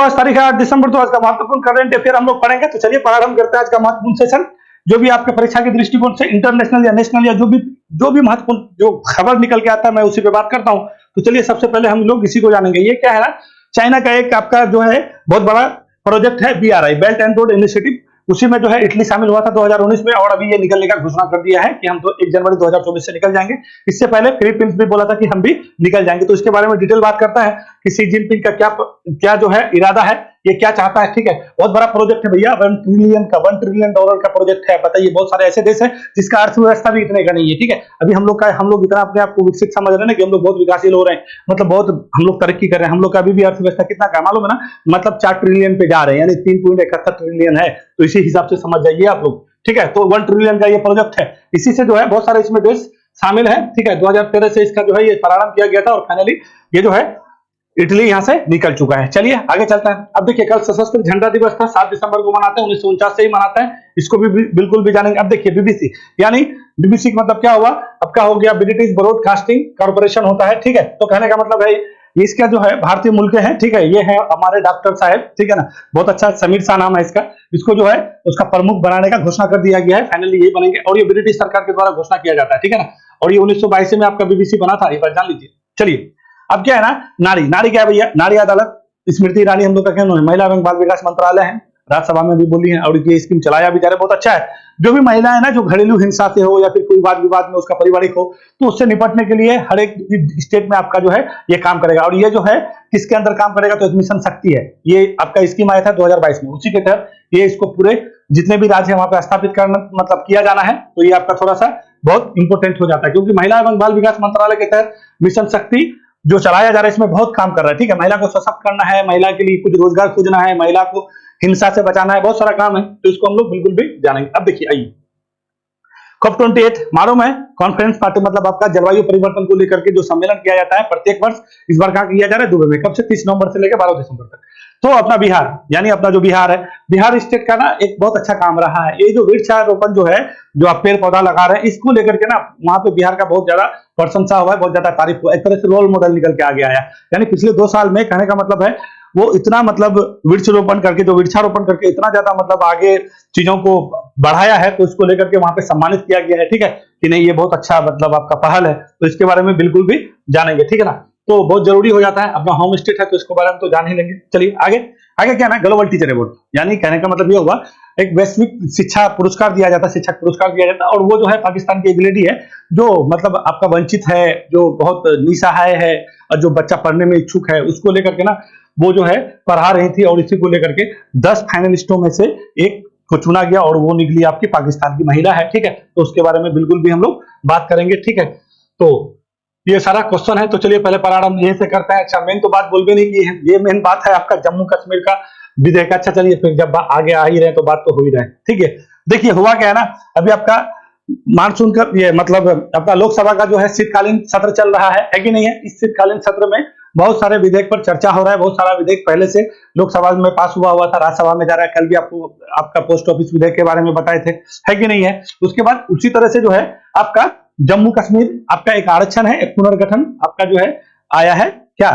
आज तारीख है 8 दिसंबर, तो आज का महत्वपूर्ण करंट अफेयर हम लोग पढ़ेंगे। तो चलिए प्रारंभ करते हैं आज का महत्वपूर्ण सेशन। जो भी आपके परीक्षा के दृष्टिकोण से इंटरनेशनल या नेशनल या जो भी महत्वपूर्ण जो खबर निकल के आता है मैं उसी पे बात करता हूँ। तो चलिए सबसे पहले हम लोग इसी को जानेंगे। ये क्या है ना, चाइना का एक आपका जो है बहुत बड़ा प्रोजेक्ट है BRI, belt and road initiative. उसी में जो है इटली शामिल हुआ था 2019 में, और अभी ये निकलने का घोषणा कर दिया है कि हम तो 1 जनवरी 2024 से निकल जाएंगे। इससे पहले फिलीपींस भी बोला था कि हम भी निकल जाएंगे। तो इसके बारे में डिटेल बात करता है कि शी जिनपिंग का क्या जो है इरादा है, ये क्या चाहता है। ठीक है, बहुत बड़ा प्रोजेक्ट है भैया, $1 ट्रिलियन का प्रोजेक्ट है। बताइए, बहुत सारे ऐसे देश है जिसका अर्थव्यवस्था भी इतने का नहीं है। ठीक है, अभी हम लोग इतना अपने आप को विकसित समझ रहे हैं ना कि हम लोग बहुत विकासशील हो रहे हैं, मतलब बहुत हम लोग तरक्की कर रहे हैं। हम लोग का अभी भी अर्थव्यवस्था कितना का मालूम है ना, मतलब 4 ट्रिलियन पे जा रहे हैं, यानी 3.71 ट्रिलियन है। तो इसी हिसाब से समझ जाइए आप लोग। ठीक है, तो 1 ट्रिलियन का ये प्रोजेक्ट है। इसी से जो है बहुत सारे इसमें देश शामिल है। ठीक है, 2013 से इसका जो है ये प्रारंभ किया गया था, और फाइनली ये जो है इटली यहां से निकल चुका है। चलिए आगे चलता है। अब देखिए, कल सशस्त्र झंडा दिवस था, 7 दिसंबर को मनाते हैं, 1949 से ही मनाता है। इसको भी बिल्कुल भी जानेंगे। अब देखिए, बीबीसी यानी बीबीसी का मतलब क्या हुआ, अब क्या हो गया, ब्रिटिश ब्रॉडकास्टिंग कॉर्पोरेशन होता है। ठीक है, तो कहने का मतलब है इसका जो है भारतीय मूल के हैं। ठीक है, ये है हमारे डॉक्टर साहब, ठीक है ना, बहुत अच्छा, समीर शाह नाम है इसका। इसको जो है उसका प्रमुख बनाने का घोषणा कर दिया गया है। फाइनली ये बनेंगे, और ये ब्रिटिश सरकार के द्वारा घोषणा किया जाता है। ठीक है ना, और ये 1982 में आपका बीबीसी बना था, एक बार जान लीजिए। चलिए, अब क्या है ना, नारी क्या है भैया, नारी अदालत स्मृति ईरानी हम लोग का कहना है, महिला एवं बाल विकास मंत्रालय है, राज्यसभा में भी बोली है, और ये स्कीम चलाया भी जा रहा है, बहुत अच्छा है। जो भी महिला है ना, जो घरेलू हिंसा से हो या फिर कोई वाद विवाद में उसका पारिवारिक हो, तो उससे निपटने के लिए हर एक स्टेट में आपका जो है ये काम करेगा। और ये जो है किसके अंदर काम करेगा, तो मिशन शक्ति है। ये आपका स्कीम आया था 2022 में, उसी के तहत ये इसको पूरे जितने भी राज्य है वहां पे स्थापित करना मतलब किया जाना है। तो ये आपका थोड़ा सा बहुत इंपोर्टेंट हो जाता है, क्योंकि महिला एवं बाल विकास मंत्रालय के तहत मिशन शक्ति जो चलाया जा रहा है इसमें बहुत काम कर रहा है। ठीक है, महिला को सशक्त करना है, महिला के लिए कुछ रोजगार खोजना है, महिला को हिंसा से बचाना है, बहुत सारा काम है। तो इसको हम लोग बिल्कुल भी जानेंगे। अब देखिए, आइए, COP28 मालूम है, कॉन्फ्रेंस पार्टी, मतलब आपका जलवायु परिवर्तन को लेकर के जो सम्मेलन किया जाता है प्रत्येक वर्ष, इस बार कहां किया जा रहा है, दुबई में। कब से, 30 नवंबर से लेकर 12 दिसंबर तक। तो अपना बिहार, यानी अपना जो बिहार है, बिहार स्टेट का ना एक बहुत अच्छा काम रहा है। ये जो वृक्षारोपण जो है, जो आप पेड़ पौधा लगा रहे हैं, इसको लेकर के ना वहां पे बिहार का बहुत ज्यादा प्रशंसा हुआ है, बहुत ज्यादा तारीफ हुआ, एक तरह से रोल मॉडल निकल के आगे आया। यानी पिछले 2 साल में, कहने का मतलब है वो इतना मतलब वृक्षारोपण करके इतना ज्यादा मतलब आगे चीजों को बढ़ाया है। तो इसको लेकर के वहां पे सम्मानित किया गया है। ठीक है कि नहीं, ये बहुत अच्छा मतलब आपका पहल है। तो इसके बारे में बिल्कुल भी जानेंगे। ठीक है ना, तो बहुत जरूरी हो जाता है, अपना होम स्टेट है तो इसके बारे में तो जान ही लेंगे। चलिए आगे क्या ना, ग्लोबल टीचर अवार्ड, यानी कहने का मतलब ये होगा एक वैश्विक शिक्षा पुरस्कार दिया जाता है, शिक्षक पुरस्कार दिया जाता है। और वो जो है पाकिस्तान की एक लेडी है जो मतलब आपका वंचित है, जो बहुत निसहाय है, और जो बच्चा पढ़ने में इच्छुक है, उसको लेकर के ना वो जो है पढ़ा रही थी, और इसी को लेकर के 10 फाइनलिस्टों में से एक को चुना गया, और वो निकली आपकी पाकिस्तान की महिला है। ठीक है, तो उसके बारे में बिल्कुल भी हम लोग बात करेंगे। ठीक है, तो ये सारा क्वेश्चन है। तो चलिए पहले प्रारंभ यहीं से करते हैं। अच्छा, मेन तो बात बोल भी नहीं की है, ये मेन बात है आपका जम्मू कश्मीर का विधेयक। अच्छा चलिए, फिर जब आगे आ ही रहे तो बात तो हो ही रहे। ठीक है, देखिए हुआ क्या है ना, अभी आपका मानसून का ये मतलब अपना लोकसभा का जो है शीतकालीन सत्र चल रहा है कि नहीं है। इस शीतकालीन सत्र में बहुत सारे विधेयक पर चर्चा हो रहा है। बहुत सारा विधेयक पहले से लोकसभा में पास हुआ था, राज्यसभा में जा रहा है। कल भी आपको आपका पोस्ट ऑफिस विधेयक के बारे में बताए थे, है कि नहीं है। उसके बाद उसी तरह से जो है आपका जम्मू कश्मीर, आपका एक आरक्षण है, एक पुनर्गठन आपका जो है आया है, क्या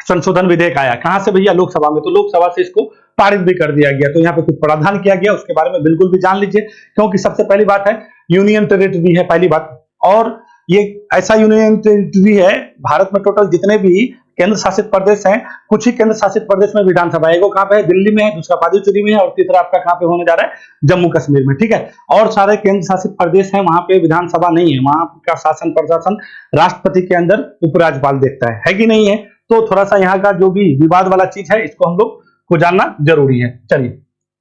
संशोधन विधेयक आया, कहां से भैया, लोकसभा में। तो लोकसभा से इसको पारित भी कर दिया गया। तो यहाँ पे कुछ प्रावधान किया गया, उसके बारे में बिल्कुल भी जान लीजिए, क्योंकि सबसे पहली बात है यूनियन टेरिटरी है, पहली बात। और ये ऐसा यूनियन टेरिटरी है, भारत में टोटल जितने भी केंद्र शासित प्रदेश हैं, कुछ ही केंद्र शासित प्रदेश में विधानसभा, एक कहां पे है, दिल्ली में है, दूसरा पादुचेरी में है, और तीसरा आपका कहां पे होने जा रहा है, जम्मू कश्मीर में। ठीक है, और सारे केंद्र शासित प्रदेश हैं, वहां पे विधानसभा नहीं है, वहां का शासन प्रशासन राष्ट्रपति के अंदर उपराज्यपाल देखता है कि नहीं है। तो थोड़ा सा यहाँ का जो भी विवाद वाला चीज है, इसको हम लोग को जानना जरूरी है। चलिए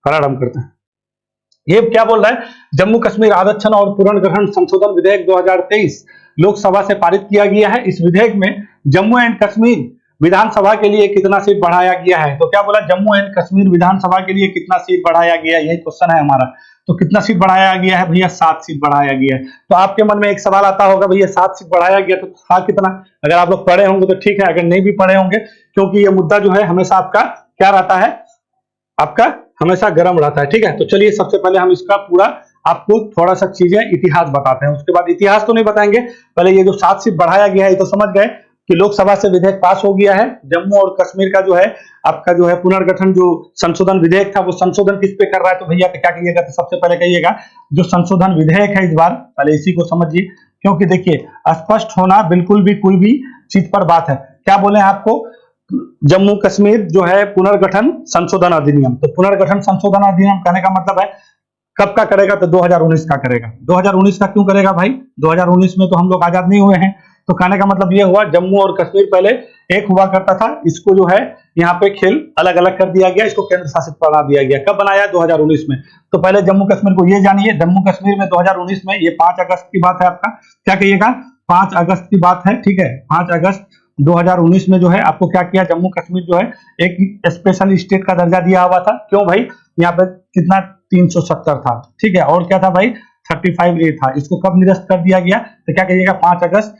प्रारंभ करते हैं। ये क्या बोल रहा है, जम्मू कश्मीर आरक्षण और पुनर्गठन संशोधन विधेयक 2023 लोकसभा से पारित किया गया है। इस विधेयक में जम्मू एंड कश्मीर विधानसभा के लिए कितना सीट बढ़ाया गया है। तो क्या बोला, जम्मू एंड कश्मीर विधानसभा के लिए कितना सीट बढ़ाया गया, यही क्वेश्चन है हमारा। तो कितना सीट बढ़ाया गया है भैया, 7 सीट बढ़ाया गया है। तो आपके मन में एक सवाल आता होगा, भैया 7 सीट बढ़ाया गया तो था कितना। अगर आप लोग पढ़े होंगे तो ठीक है, अगर नहीं भी पढ़े होंगे, क्योंकि ये मुद्दा जो है हमेशा आपका क्या रहता है, आपका हमेशा गर्म रहता है। ठीक है, तो चलिए सबसे पहले हम इसका पूरा आपको थोड़ा सा चीजें इतिहास बताते हैं, उसके बाद इतिहास तो नहीं बताएंगे, पहले ये जो 7 सीट बढ़ाया गया है ये तो समझ गए। कि लोकसभा से विधेयक पास हो गया है। जम्मू और कश्मीर का जो है आपका जो है पुनर्गठन जो संशोधन विधेयक था वो संशोधन किस पे कर रहा है, तो भैया क्या कहिएगा, तो सबसे पहले कहिएगा जो संशोधन विधेयक है इस बार पहले इसी को समझिए, क्योंकि देखिए स्पष्ट होना बिल्कुल भी कोई भी चीज पर बात है। क्या बोले आपको, जम्मू कश्मीर जो है पुनर्गठन संशोधन अधिनियम, तो पुनर्गठन संशोधन अधिनियम कहने का मतलब है कब का करेगा, तो 2019 का करेगा। 2019 का क्यों करेगा भाई, 2019 में तो हम लोग आजाद नहीं हुए हैं, तो कहने का मतलब ये हुआ जम्मू और कश्मीर पहले एक हुआ करता था, इसको जो है यहाँ पे खेल अलग अलग कर दिया गया, इसको केंद्र शासित बना दिया गया। कब बनाया, 2019 में। तो पहले जम्मू कश्मीर को ये जानिए, जम्मू कश्मीर में 2019 में, ये 5 अगस्त की बात है आपका, क्या कहिएगा 5 अगस्त की बात है, ठीक है। 5 अगस्त 2019 में जो है आपको क्या किया, जम्मू कश्मीर जो है एक स्पेशल स्टेट का दर्जा दिया हुआ था। क्यों भाई, यहाँ पे कितना 370 था, ठीक है, और क्या था भाई 35A था, इसको कब निरस्त कर दिया गया, तो क्या कहिएगा 5 अगस्त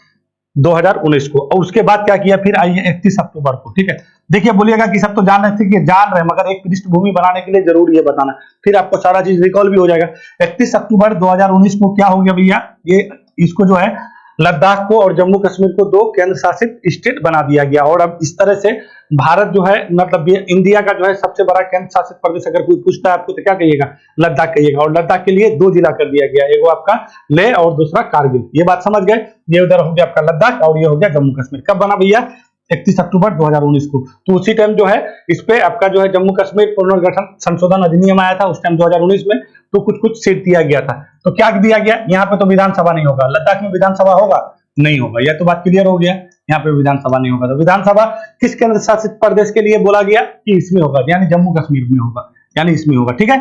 2019 को। और उसके बाद क्या किया, फिर आइए 31 अक्टूबर को, ठीक है। देखिए बोलिएगा कि सब तो जान रहे थे कि जान रहे, मगर एक पृष्ठभूमि बनाने के लिए जरूरी है बताना, फिर आपको सारा चीज रिकॉल भी हो जाएगा। 31 अक्टूबर 2019 को क्या हो गया भैया, ये इसको जो है लद्दाख को और जम्मू कश्मीर को 2 केंद्र शासित स्टेट बना दिया गया। और अब इस तरह से भारत जो है मतलब ये इंडिया का जो है सबसे बड़ा केंद्र शासित प्रदेश अगर कोई पूछता है आपको तो क्या कहिएगा, लद्दाख कहिएगा। और लद्दाख के लिए 2 जिला कर दिया गया, एक वो आपका लेह और दूसरा कारगिल। ये बात समझ गए, ये उधर हो गया आपका लद्दाख और ये हो गया जम्मू कश्मीर। कब बना भैया, 31 अक्टूबर 2019 को। तो उसी टाइम जो है इस पे आपका जो है जम्मू कश्मीर पुनर्गठन संशोधन अधिनियम आया था उस टाइम 2019 में, तो कुछ सीट दिया गया था। तो क्या दिया गया, यहाँ पे तो विधानसभा नहीं होगा, लद्दाख में विधानसभा होगा नहीं होगा, यह तो बात क्लियर हो गया, यहाँ पे विधानसभा नहीं होगा। तो विधानसभा किस केंद्र शासित प्रदेश के लिए बोला गया कि इसमें होगा, यानी जम्मू कश्मीर में होगा, यानी इसमें होगा, ठीक है।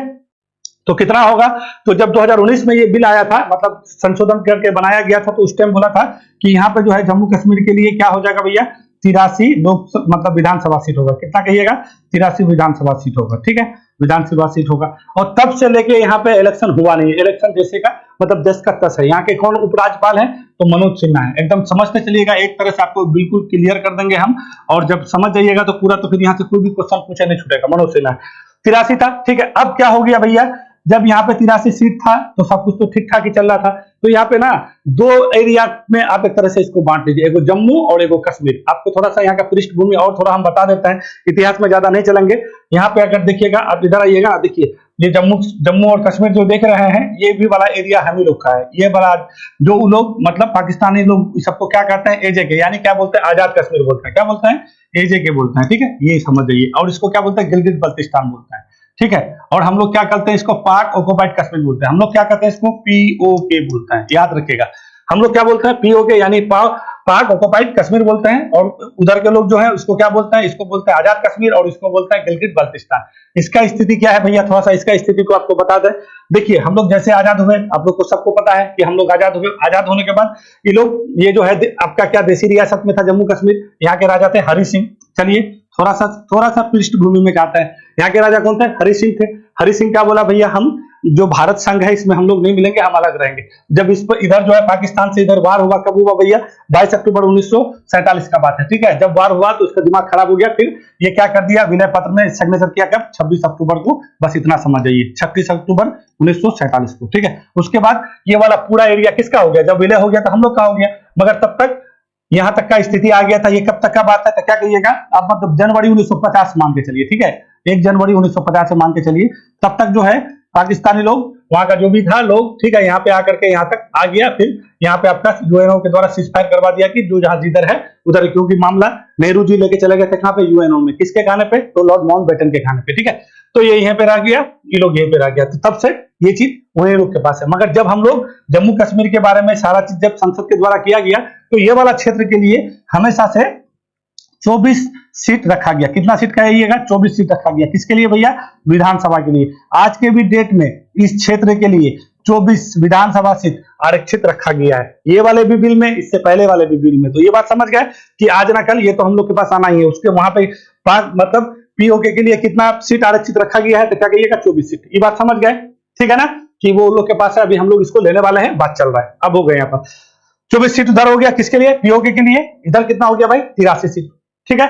तो कितना होगा, तो जब 2019 में ये बिल आया था, मतलब संशोधन करके बनाया गया था, तो उस टाइम बोला था कि यहाँ पे जो है जम्मू कश्मीर के लिए क्या हो जाएगा भैया, 83 लोक मतलब विधानसभा सीट होगा। कितना कहिएगा, 83 विधानसभा सीट होगा, ठीक है, विधानसभा सीट होगा। और तब से लेके यहाँ पे इलेक्शन हुआ नहीं, इलेक्शन जैसे का मतलब 10 का 10 है। यहाँ के कौन उपराज्यपाल है, तो मनोज सिन्हा है। एकदम समझते चलिएगा, एक तरह से आपको बिल्कुल क्लियर कर देंगे हम, और जब समझ जाइएगा तो पूरा, तो फिर यहाँ से कोई भी क्वेश्चन पूछा नहीं छूटेगा। मनोज सिन्हा 83 था, ठीक है। अब क्या हो गया भैया, जब यहाँ पे 83 सीट था तो सब कुछ तो ठीक ठाक ही चल रहा था। तो यहाँ पे ना 2 एरिया में आप एक तरह से इसको बांट लीजिए, एगो जम्मू और एगो कश्मीर। आपको थोड़ा सा यहाँ का पृष्ठभूमि और थोड़ा हम बता देते हैं, इतिहास में ज्यादा नहीं चलेंगे। यहाँ पे अगर देखिएगा, आप इधर आइएगा, देखिए ये जम्मू और कश्मीर जो देख रहे हैं, ये भी वाला एरिया हम ही लोग का है। ये वाला जो लोग मतलब पाकिस्तानी लोग सबको क्या कहते हैं, AJK, यानी क्या बोलते हैं, आजाद कश्मीर बोलते हैं। क्या बोलते हैं, AJK बोलते हैं, ठीक है, ये समझ जाइए। और इसको क्या बोलते हैं, गिलगित बल्तिस्तान बोलते हैं, ठीक है। और हम लोग क्या करते हैं, इसको पाक ऑक्युपाइड कश्मीर बोलते हैं। हम लोग क्या करते हैं, इसको POK बोलते हैं, याद रखिएगा। हम लोग क्या बोलते हैं, POK यानी पाक ऑक्युपाइड कश्मीर बोलते हैं। और उधर के लोग जो है उसको क्या बोलते हैं, इसको बोलते हैं आजाद कश्मीर और इसको बोलते हैं गिलगित बल्तिस्तान। इसका स्थिति क्या है भैया, थोड़ा सा इसका स्थिति को आपको बता दें। देखिए हम लोग जैसे आजाद हुए, आप लोग को सबको पता है कि हम लोग आजाद हुए। आजाद होने के बाद ये लोग, ये जो है आपका क्या देसी रियासत में था जम्मू कश्मीर, यहाँ के राजा थे हरि सिंह। चलिए थोड़ा सा पृष्ठभूमि में जाता है। यहाँ के राजा कौन थे, हरि सिंह थे। हरि सिंह क्या बोला, भैया हम जो भारत संघ है इसमें हम लोग नहीं मिलेंगे, हम अलग रहेंगे। जब इस पर इधर जो है पाकिस्तान से इधर वार हुआ, कब हुआ भैया, 22 अक्टूबर 1947 का बात है, ठीक है। जब वार हुआ तो उसका दिमाग खराब हो गया, फिर ये क्या कर दिया, विनय पत्र में सिग्नेचर किया कब, 26 अक्टूबर को। बस इतना समझ जाइए, 26 अक्टूबर 1947 को, ठीक है। उसके बाद ये वाला पूरा एरिया किसका हो गया, जब विलय हो गया तो हम लोग का हो गया। मगर तब तक यहां तक का स्थिति आ गया था। ये कब तक का बात है, तो क्या कहिएगा आप, मतलब जनवरी 1950 मान के चलिए, ठीक है, 1 जनवरी 1950 से मान के चलिए। तब तक जो है पाकिस्तानी लोग, वहां का जो भी था लोग, ठीक है, यहाँ पे आकर के यहाँ तक आ गया। फिर यहाँ पे आपका यूएनओ के द्वारा सीज फायर करवा दिया कि जो जहां जिधर है उधर, क्योंकि मामला नेहरू जी लेके चले गए थे कहाँ पे, यूएनओ में। किसके कहने पे, तो लॉर्ड माउंटबेटन के कहने पे, ठीक है। तो ये यहीं पे रह गया, ये लोग यहीं पे रह गया। तो तब से ये चीज वही लोग के पास है। मगर जब हम लोग जम्मू कश्मीर के बारे में सारा चीज जब संसद के द्वारा किया गया, तो ये वाला क्षेत्र के लिए हमेशा से 24 सीट रखा गया। कितना सीट कहिएगा, 24 सीट रखा गया। किसके लिए भैया, विधानसभा के लिए। आज के भी डेट में इस क्षेत्र के लिए 24 विधानसभा सीट आरक्षित रखा गया है। ये वाले भी बिल में, इससे पहले वाले भी बिल में। तो ये बात समझ गए कि आज ना कल ये तो हम लोग के पास आना ही है। उसके वहां पे मतलब POK के लिए कितना सीट आरक्षित रखा गया है, तो क्या कहिएगा, 24 सीट। ये बात समझ गए, ठीक है ना, कि वो लोग के पास है। अभी हम लोग इसको लेने वाले हैं, बात चल रहा है। अब हो गए यहाँ पर 24 सीट उधर हो गया, किसके लिए, POK के लिए। इधर कितना हो गया भाई, 83 सीट, ठीक है।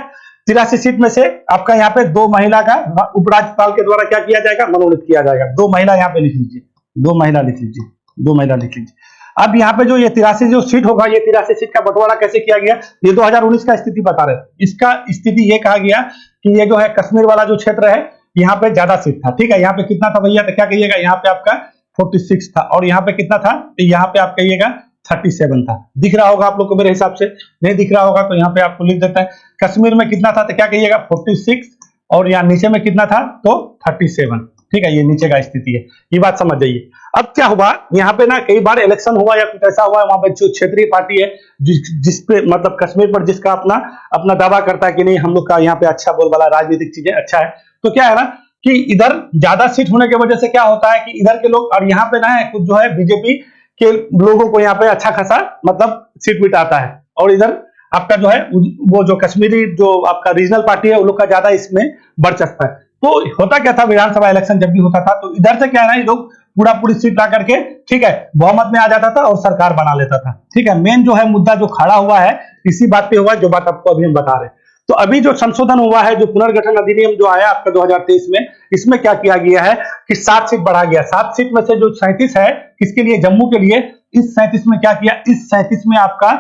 83 सीट में से आपका यहाँ पे 2 महिला का उपराज्यपाल के द्वारा क्या किया जाएगा, मनोनीत किया जाएगा। 2 महिला यहाँ पे लिख लीजिए, 2 महिला लिख लीजिए, 2 महिला लिख लीजिए। अब यहाँ पे जो ये 83 जो सीट होगा, ये 83 सीट का बंटवारा कैसे किया गया, ये 2019 का स्थिति बता रहे हैं। इसका स्थिति ये कहा गया कि ये जो है कश्मीर वाला जो क्षेत्र है, यहाँ पे ज्यादा सीट था, ठीक है। यहाँ पे कितना था भैया, तो क्या कहिएगा, यहाँ पे आपका 46 था, और यहाँ पे कितना था, तो यहाँ पे आप कहिएगा 37 था। दिख रहा होगा आप लोग को मेरे हिसाब से, नहीं दिख रहा होगा तो यहाँ पे आपको लिख देता है। कश्मीर में कितना था, तो क्या कहिएगा 46, और यहाँ नीचे में कितना था, तो 37, ठीक है। ये नीचे का स्थिति है, ये बात समझ जाइए। अब क्या हुआ, यहाँ पे ना कई बार इलेक्शन हुआ या कुछ ऐसा हुआ, वहां पे जो क्षेत्रीय पार्टी है जिसपे मतलब कश्मीर पर जिसका अपना दावा करता है कि नहीं हम लोग का यहाँ पे अच्छा बोलबाला, राजनीतिक चीजें अच्छा है, तो क्या है ना कि इधर ज्यादा सीट होने की वजह से क्या होता है कि इधर के लोग, और यहाँ पे ना कुछ जो है बीजेपी के लोगों को यहाँ पे अच्छा खासा मतलब सीट बिठाता है, और इधर आपका जो है वो जो कश्मीरी जो आपका रीजनल पार्टी है, उन लोग का ज्यादा इसमें वर्चस्व है। तो होता क्या था, विधानसभा इलेक्शन जब भी होता था तो इधर से क्या है ना, ये लोग पूरी सीट ला करके, ठीक है, बहुमत में आ जाता था और सरकार बना लेता था, ठीक है। मेन जो है मुद्दा जो खड़ा हुआ है इसी बात पे हुआ है, जो बात आपको अभी हम बता रहे हैं। तो अभी जो संशोधन हुआ है, जो पुनर्गठन अधिनियम जो आया आपका 2023 में, इसमें क्या किया गया है कि 7 सीट बढ़ा गया। 7 सीट में से जो 37 है किसके लिए, जम्मू के लिए, इस 37 में क्या किया, इस 37 में आपका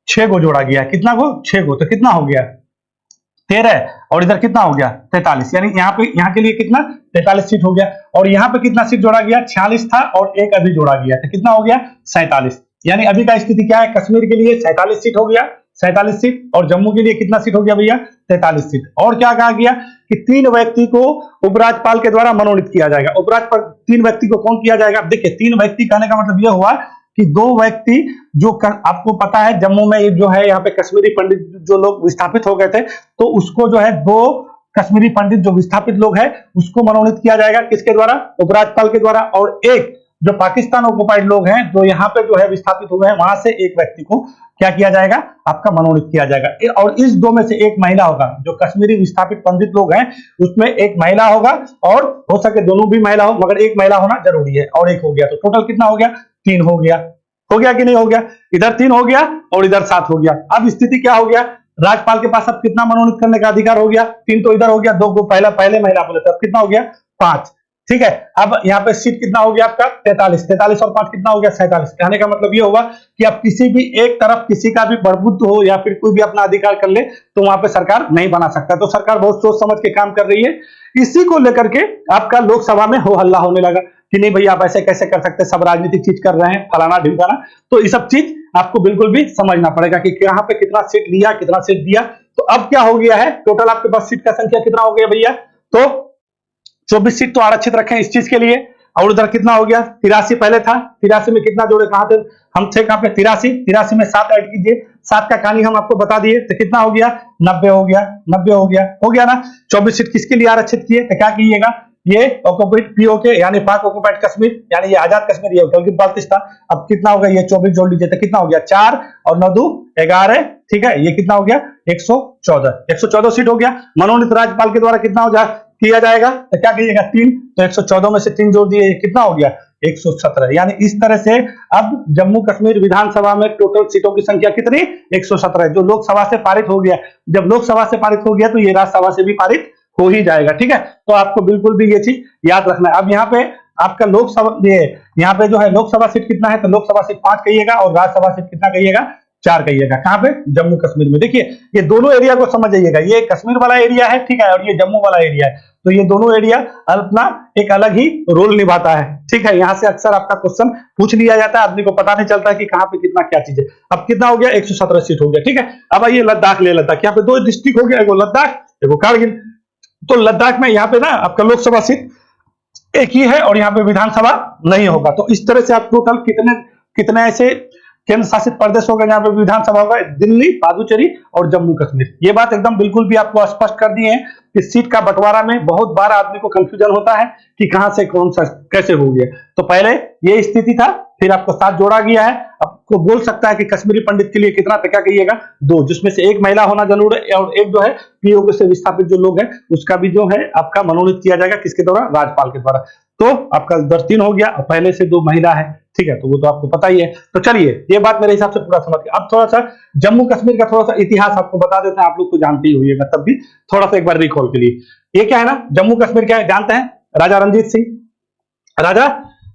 6 को जोड़ा गया। कितना को, 6 को, तो कितना हो गया 13, और इधर कितना हो गया 43, यानी यहाँ के लिए कितना 43 सीट हो गया। और यहाँ पे कितना सीट जोड़ा गया, 46 था और एक अभी जोड़ा गया, तो कितना हो गया 47। यानी अभी का स्थिति क्या है, कश्मीर के लिए 47 सीट हो गया, 47 सीट, और जम्मू के लिए कितना सीट हो गया भैया, 43 सीट। और क्या कहा गया कि 3 व्यक्ति को उपराज्यपाल के द्वारा मनोनीत किया जाएगा। उपराज्यपाल 3 व्यक्ति को कौन किया जाएगा, देखिए 3 व्यक्ति कहने का मतलब यह हुआ कि 2 व्यक्ति जो आपको पता है जम्मू में जो है यहाँ पे कश्मीरी पंडित जो लोग विस्थापित हो गए थे, तो उसको जो है 2 कश्मीरी पंडित जो विस्थापित लोग हैं उसको मनोनीत किया जाएगा, किसके द्वारा, उपराज्यपाल के द्वारा। और एक जो पाकिस्तान ऑक्युपाइड लोग हैं जो यहाँ पे जो है विस्थापित हुए हैं, वहां से एक व्यक्ति को क्या किया जाएगा, आपका मनोनीत किया जाएगा। और इस 2 में से एक महिला होगा, जो कश्मीरी विस्थापित पंडित लोग हैं उसमें एक महिला होगा, और हो सके दोनों भी महिला हो, मगर एक महिला होना जरूरी है। और एक हो गया, तो टोटल कितना हो गया, 3 हो गया कि नहीं हो गया, इधर 3 हो गया और इधर 7 हो गया। अब स्थिति क्या हो गया, राज्यपाल के पास अब कितना मनोनीत करने का अधिकार हो गया, 3 तो इधर हो गया, 2 को पहले महिला बोले थे, अब कितना हो गया 5, ठीक है। अब यहाँ पे सीट कितना हो गया आपका 43 और 5 कितना हो गया 47। कहने का मतलब ये होगा कि अब किसी भी एक तरफ किसी का भी प्रभुत्व हो या फिर कोई भी अपना अधिकार कर ले तो वहां पे सरकार नहीं बना सकता। तो सरकार बहुत सोच समझ के काम कर रही है। इसी को लेकर के आपका लोकसभा में हो हल्ला होने लगा कि नहीं भैया आप ऐसे कैसे कर सकते, सब राजनीतिक चीज कर रहे हैं, फलाना ढिमकाना। तो ये सब चीज आपको बिल्कुल भी समझना पड़ेगा कि यहाँ पे कितना सीट लिया, कितना सीट दिया। तो अब क्या हो गया है, टोटल आपके पास सीट का संख्या कितना हो गया भैया, तो 24 सीट तो आरक्षित रखे इस चीज के लिए। और उधर कितना हो गया 83 पहले था, 83 में कितना जोड़े, कहां थे हम, थे कहां पे 83 में 7 ऐड कीजिए, 7 का कहानी हम आपको बता दिए, तो कितना हो गया 90 हो गया ना। 24 सीट किसके लिए आरक्षित किए, तो क्या कीजिएगा, ये ऑक्युपाइड पीओके यानी पाक ऑक्युपाइड कश्मीर, यानी ये आजाद कश्मीर, ये गिलगित बाल्टिस्तान। अब कितना हो गया, ये 24 जोड़ लीजिए तो कितना हो गया 4 और 9 2 11, ठीक है। ये कितना हो गया 114 सीट हो गया। मनोनीत राज्यपाल के द्वारा कितना हो जाए किया जाएगा, तो क्या कीजिएगा 3, तो 114 में से 3 जोड़ दिए, कितना हो गया 117। यानी इस तरह से अब जम्मू कश्मीर विधानसभा में टोटल सीटों की संख्या कितनी 117, जो लोकसभा से पारित हो गया। जब लोकसभा से पारित हो गया तो ये राज्यसभा से भी पारित हो ही जाएगा, ठीक है। तो आपको बिल्कुल भी ये चीज याद रखना है। अब यहाँ पे आपका लोकसभा, ये यहाँ पे जो है लोकसभा सीट कितना है, तो लोकसभा सीट 5 कहिएगा और राज्यसभा सीट कितना कहिएगा 4 कहिएगा। कहां पे, जम्मू कश्मीर में। देखिए ये दोनों एरिया को समझ जाइएगा, ये कश्मीर वाला एरिया है, ठीक है, और ये जम्मू वाला एरिया है। तो ये दोनों एरिया अपना एक अलग ही रोल निभाता है, ठीक है। यहाँ से अक्सर आपका क्वेश्चन पूछ लिया जाता है, आदमी को पता नहीं चलता है कि कहाँ पे कितना क्या चीज है। अब कितना हो गया 117 सीट हो गया, ठीक है। अब आइए लद्दाख ले, लद्दाख यहाँ पे 2 डिस्ट्रिक्ट हो गया, एगो लद्दाख एगो कारगिल। तो लद्दाख में यहाँ पे ना आपका लोकसभा सीट एक ही है और यहाँ पे विधानसभा नहीं होगा। तो इस तरह से आप टोटल कितने ऐसे केंद्र शासित प्रदेश होगा जहाँ पे विधानसभा होगा, दिल्ली, पुदुचेरी और जम्मू कश्मीर। ये बात एकदम बिल्कुल भी आपको स्पष्ट कर दी है कि सीट का बंटवारा में बहुत बार आदमी को कंफ्यूजन होता है कि कहां से कौन सा कैसे हो गया। तो पहले ये स्थिति था, फिर आपको 7 जोड़ा गया है। आपको बोल सकता है कि कश्मीरी पंडित के लिए कितना, क्या कहिएगा 2, जिसमें से एक महिला होना जरूर है और एक जो है पीओके से विस्थापित जो लोग हैं उसका भी जो है आपका मनोनीत किया जाएगा, किसके द्वारा, राज्यपाल के द्वारा। तो आपका इधर 3 हो गया और पहले से 2 महिला है, ठीक है। तो वो तो आपको पता ही है। तो चलिए ये बात मेरे हिसाब से पूरा समझ गए। अब थोड़ा सा जम्मू कश्मीर का थोड़ा सा इतिहास आपको बता देते हैं, आप लोग तो जानते ही होइएगा, तब भी थोड़ा सा एक बार रिकॉल के लिए। ये क्या है ना, जम्मू कश्मीर क्या है जानते हैं, राजा रणजीत सिंह, राजा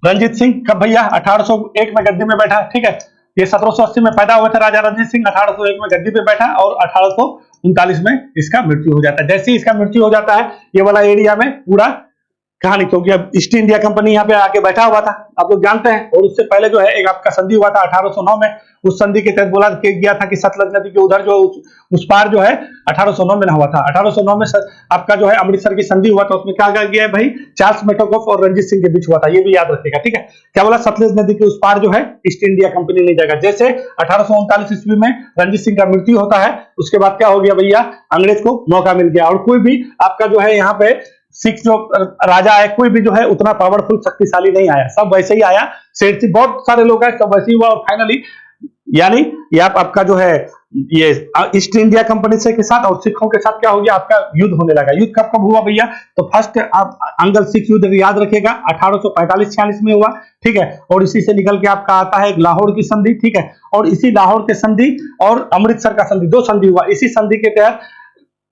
रंजीत सिंह कब भैया 1801 में गद्दी में बैठा, ठीक है। ये 1780 में पैदा हुए थे राजा रंजीत सिंह, 1801 में गद्दी पे बैठा और 1839 में इसका मृत्यु हो जाता है। जैसे ही इसका मृत्यु हो जाता है, ये वाला एरिया में पूरा कहानी, क्योंकि अब ईस्ट इंडिया कंपनी यहाँ पे आके बैठा हुआ था, आप लोग जानते हैं। और उससे पहले जो है एक आपका संधि हुआ था 1809 में। उस संधि के तहत बोला गया था कि सतलज नदी के उधर जो उस पार जो है 1809 में हुआ था। 1809 में आपका जो है अमृतसर की संधि हुआ था, उसमें क्या कहा गया है भाई, चार्ल्स मेटोगोफ और रंजीत सिंह के बीच हुआ था, ये भी याद रखिएगा, ठीक है। क्या बोला, सतलज नदी के उस पार जो है ईस्ट इंडिया कंपनी नहीं जाएगा। जैसे 1839 ईस्वी में रंजीत सिंह का मृत्यु होता है, उसके बाद क्या हो गया भैया, अंग्रेज को मौका मिल गया। और कोई भी आपका जो है यहाँ पे सिख जो राजा है, कोई भी जो है उतना पावरफुल शक्तिशाली नहीं आया, सब वैसे ही आया। सेठ बहुत सारे लोग हैं, सब वैसे ही हुआ। और फाइनली यानी ये आपका जो है ये ईस्ट इंडिया कंपनी से के साथ और सिखों के साथ क्या हो गया, आपका युद्ध होने लगा। युद्ध कब कब हुआ भैया, तो फर्स्ट आप अंगल सिख युद्ध याद रखिएगा 1845-46 में हुआ, ठीक है। और इसी से निकल के आपका आता है लाहौर की संधि, ठीक है। और इसी लाहौर के संधि और अमृतसर का संधि, दो संधि हुआ। इसी संधि के तहत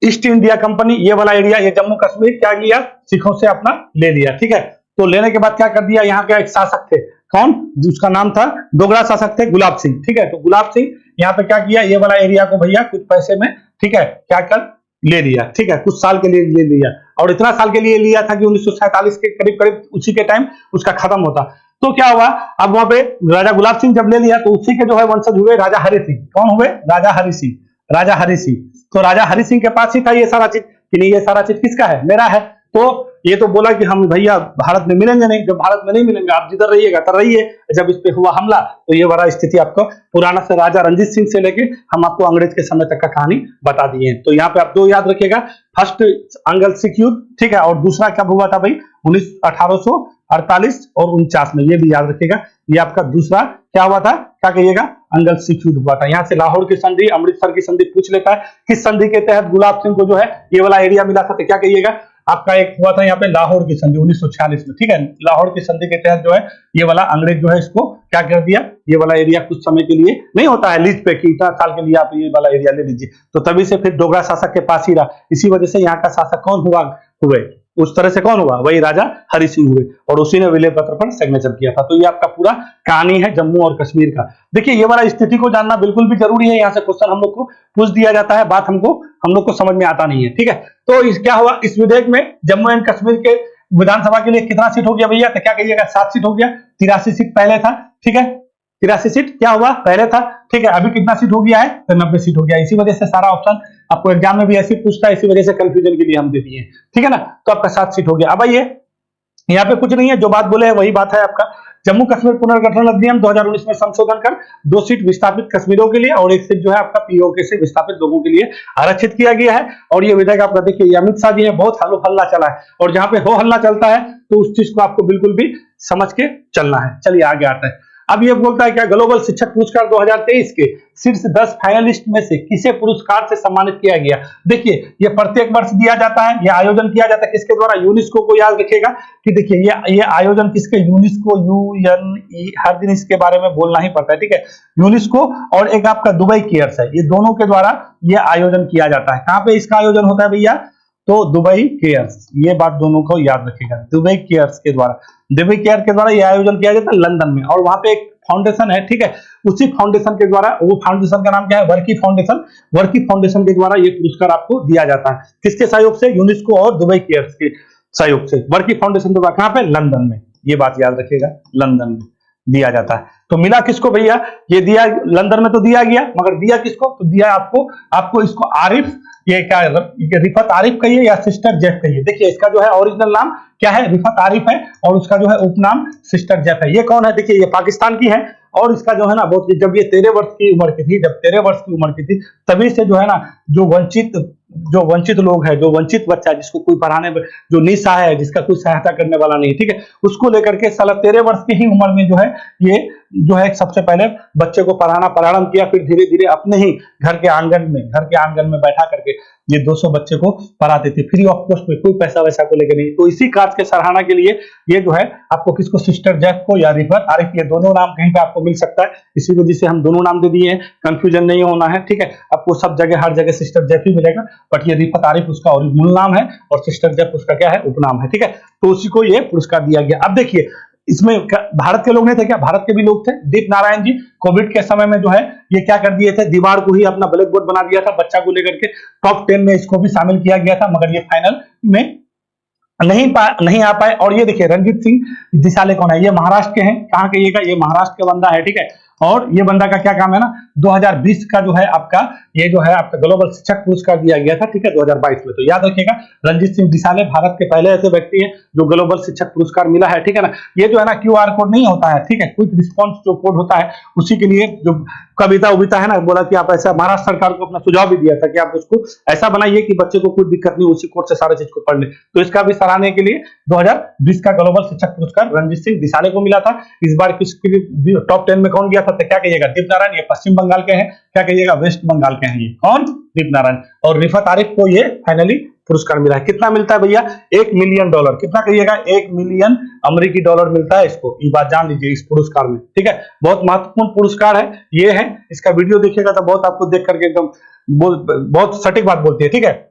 ईस्ट इंडिया कंपनी ये वाला एरिया, ये जम्मू कश्मीर क्या लिया, सिखों से अपना ले लिया, ठीक है। तो लेने के बाद क्या कर दिया, यहाँ के एक शासक थे, कौन, जिसका नाम था डोगरा शासक थे गुलाब सिंह, ठीक है। तो गुलाब सिंह यहाँ पे क्या किया, ये वाला एरिया को भैया कुछ पैसे में, ठीक है, क्या कर ले लिया, ठीक है, कुछ साल के लिए ले लिया। और इतना साल के लिए लिया था कि 1947 के करीब करीब उसी के टाइम उसका खत्म होता। तो क्या हुआ, अब वहां पे राजा गुलाब सिंह जब ले लिया तो उसी के जो है वंशज हुए राजा हरि सिंह। कौन हुए, राजा हरि सिंह, राजा हरि सिंह। तो राजा हरि सिंह के पास ही था ये सारा चीज, कि नहीं ये सारा चीज किसका है, मेरा है। तो ये तो बोला कि हम भैया भारत में मिलेंगे नहीं, जब भारत में नहीं मिलेंगे आप जिधर रहिएगा तर रहिए। जब इस पे हुआ हमला तो ये वाला स्थिति आपको पुराना से राजा रंजीत सिंह से लेके हम आपको अंग्रेज के समय तक का कहानी बता दिए हैं। तो यहाँ पे आप दो याद रखिएगा, फर्स्ट अंगल सिख युद्ध, ठीक है, और दूसरा कब हुआ था भाई, 1848 और 49 में, ये भी याद रखिएगा। ये आपका दूसरा क्या हुआ था, क्या कहिएगा, अंगल सिख युद्ध हुआ था। यहाँ से लाहौर की संधि, अमृतसर की संधि पूछ लेता है, किस संधि के तहत गुलाब सिंह को जो है ये वाला एरिया मिला था, तो क्या कहिएगा, आपका एक हुआ था यहाँ पे लाहौर की संधि 1946 में, ठीक है। लाहौर की संधि के तहत जो है ये वाला अंग्रेज जो है इसको क्या कर दिया, ये वाला एरिया कुछ समय के लिए नहीं होता है लीज पे कि इतना साल के लिए आप ये वाला एरिया ले लीजिए, तो तभी से फिर डोगरा शासक के पास ही रहा। इसी वजह से यहाँ का शासक कौन हुए, उस तरह से कौन हुआ, वही राजा हरि सिंह हुए, और उसी ने विलय पत्र पर सिग्नेचर किया था। तो ये आपका पूरा कहानी है जम्मू और कश्मीर का। देखिए ये वाला स्थिति को जानना बिल्कुल भी जरूरी है, यहाँ से क्वेश्चन हम लोग को पूछ दिया जाता है, बात हम लोग को समझ में आता नहीं है, ठीक है। तो क्या हुआ, इस विधेयक में जम्मू एंड कश्मीर के विधानसभा के लिए कितना सीट हो गया भैया, तो क्या कहिएगा, 7 सीट हो गया। 83 सीट पहले था, ठीक है, 83 सीट क्या हुआ पहले था, ठीक है। अभी कितना सीट हो गया है, तो 90 सीट हो गया। इसी वजह से सारा ऑप्शन आपको एग्जाम में भी ऐसे पूछता है, इसी वजह से कंफ्यूजन के लिए हम दे दिए, ठीक है ना। तो आपका 7 सीट हो गया। अब आइए, यहाँ पे कुछ नहीं है, जो बात बोले है वही बात है आपका। जम्मू कश्मीर पुनर्गठन अधिनियम 2019 में संशोधन कर 2 सीट विस्थापित कश्मीरियों के लिए और 1 सीट जो है आपका पीओके से विस्थापित लोगों के लिए आरक्षित किया गया है। और ये विधेयक आपका देखिए अमित शाह जी ने बहुत हल्ला चला है, और जहां पे हो हल्ला चलता है तो उस चीज को आपको बिल्कुल भी समझ के चलना है। चलिए आगे आते हैं। अब ये बोलता है क्या, ग्लोबल शिक्षक पुरस्कार 2023 के शीर्ष 10 फाइनलिस्ट में से किसे पुरस्कार से सम्मानित किया गया। देखिए ये प्रत्येक वर्ष दिया जाता है, ये आयोजन किया जाता है किसके द्वारा, यूनेस्को को। याद रखिएगा कि देखिए ये आयोजन किसके, यूनेस्को, यूएनई, हर दिन इसके बारे में बोलना ही पड़ता है, ठीक है। यूनेस्को और एक आपका दुबई केयर्स है, ये दोनों के द्वारा ये आयोजन किया जाता है। कहाँ पे इसका आयोजन होता है भैया, तो दुबई केयर्स, ये बात दोनों को याद रखिएगा, दुबई केयर्स के द्वारा, दुबई केयर के द्वारा यह आयोजन किया जाता है लंदन में। और वहां पे एक फाउंडेशन है, ठीक है, उसी फाउंडेशन के द्वारा, वो फाउंडेशन का नाम क्या है, वर्की फाउंडेशन। वर्की फाउंडेशन के द्वारा ये पुरस्कार आपको दिया जाता है, किसके सहयोग से, यूनेस्को और दुबई केयर्स के सहयोग से। वर्की फाउंडेशन द्वारा कहाँ पे, लंदन में, ये बात याद रखिएगा, लंदन में दिया जाता है। तो मिला किसको भैया, ये दिया लंदन में तो दिया गया, मगर दिया किसको, तो दिया आपको इसको आरिफ, ये क्या है, रिफत आरिफ कहिए या सिस्टर जेफ कहिए। देखिए इसका जो है ओरिजिनल नाम क्या है, रिफत आरिफ है, और उसका जो है उपनाम सिस्टर जेफ है। ये कौन है, देखिए ये पाकिस्तान की है, और इसका जो है ना बहुत, जब ये 13 वर्ष की उम्र की थी, जब 13 वर्ष की उम्र की थी, तभी से जो है ना जो वंचित लोग है, जो वंचित बच्चा जिसको कोई पढ़ाने, जो निसहाय है, जिसका कोई सहायता करने वाला नहीं, ठीक है, उसको लेकर के साला 13 वर्ष की ही उम्र में जो है ये जो है सबसे पहले बच्चे को पढ़ाना प्रारंभ किया। फिर धीरे धीरे अपने ही घर के आंगन में बैठा करके ये 200 बच्चे को पढ़ाते थे, फ्री ऑफ कॉस्ट में, कोई पैसा वैसा को लेकर नहीं। तो इसी कार्य के सराहना के लिए ये जो है आपको किसको, सिस्टर जेफ को या रिफत आरिफ, ये दोनों नाम कहीं पे आपको मिल सकता है, इसी वजह से हम दोनों नाम दे दिए हैं, कंफ्यूजन नहीं होना है, ठीक है। आपको सब जगह हर जगह सिस्टर जेफ ही मिलेगा, बट ये रिफत आरिफ उसका मूल नाम है और सिस्टर जेफ उसका क्या है, उपनाम है, ठीक है। तो उसी को ये पुरस्कार दिया गया। अब देखिए इसमें भारत के लोग नहीं थे क्या? भारत के भी लोग थे। दीप नारायण जी कोविड के समय में जो है ये क्या कर दिए थे, दीवार को ही अपना ब्लैक बोर्ड बना दिया था, बच्चा को लेकर के टॉप 10 में इसको भी शामिल किया गया था, मगर ये फाइनल में नहीं आ पाए। और ये देखिए रणजीत सिंह दिसाले कौन है, ये महाराष्ट्र के हैं। कहाँ के ये महाराष्ट्र का बंदा है, ठीक है। और ये बंदा का क्या काम है ना, 2020 का जो है आपका ये जो है आपका ग्लोबल शिक्षक पुरस्कार दिया गया था, ठीक है, 2022 में। तो याद रखिएगा रणजीत सिंह दिसाले भारत के पहले ऐसे व्यक्ति हैं जो ग्लोबल शिक्षक पुरस्कार मिला है, ठीक है ना। ये जो है ना QR कोड नहीं होता है, ठीक है, क्विक रिस्पॉन्स जो कोड होता है उसी के लिए जो कविता उविता है ना, बोला कि आप ऐसा, महाराष्ट्र सरकार को अपना सुझाव भी दिया था कि आप उसको ऐसा बनाइए कि बच्चे को कोई दिक्कत नहीं, उसी कोड से सारे चीज को पढ़ ले। तो इसका भी सराहने के लिए 2020 का ग्लोबल शिक्षक पुरस्कार रणजीत सिंह दिसाले को मिला था। इस बार किसके लिए टॉप 10 में कौन गया था, तो क्या कहिएगा, दीप नारायण, ये पश्चिम बंगाल के हैं। क्या कहिएगा, वेस्ट बंगाल के हैं। ये कौन, दीप नारायण। और रिफत आरिफ को ये फाइनली पुरस्कार मिला है। कितना मिलता है भैया, $1 मिलियन। कितना कहिएगा, $1 मिलियन अमेरिकी डॉलर मिलता है इसको। ये बात जान लीजिए इस पुरस्कार में, ठीक है। बहुत महत्वपूर्ण पुरस्कार है ये है। इसका वीडियो देखिएगा तो बहुत आपको देख करके एकदम बहुत सटीक बात बोलती है, ठीक है।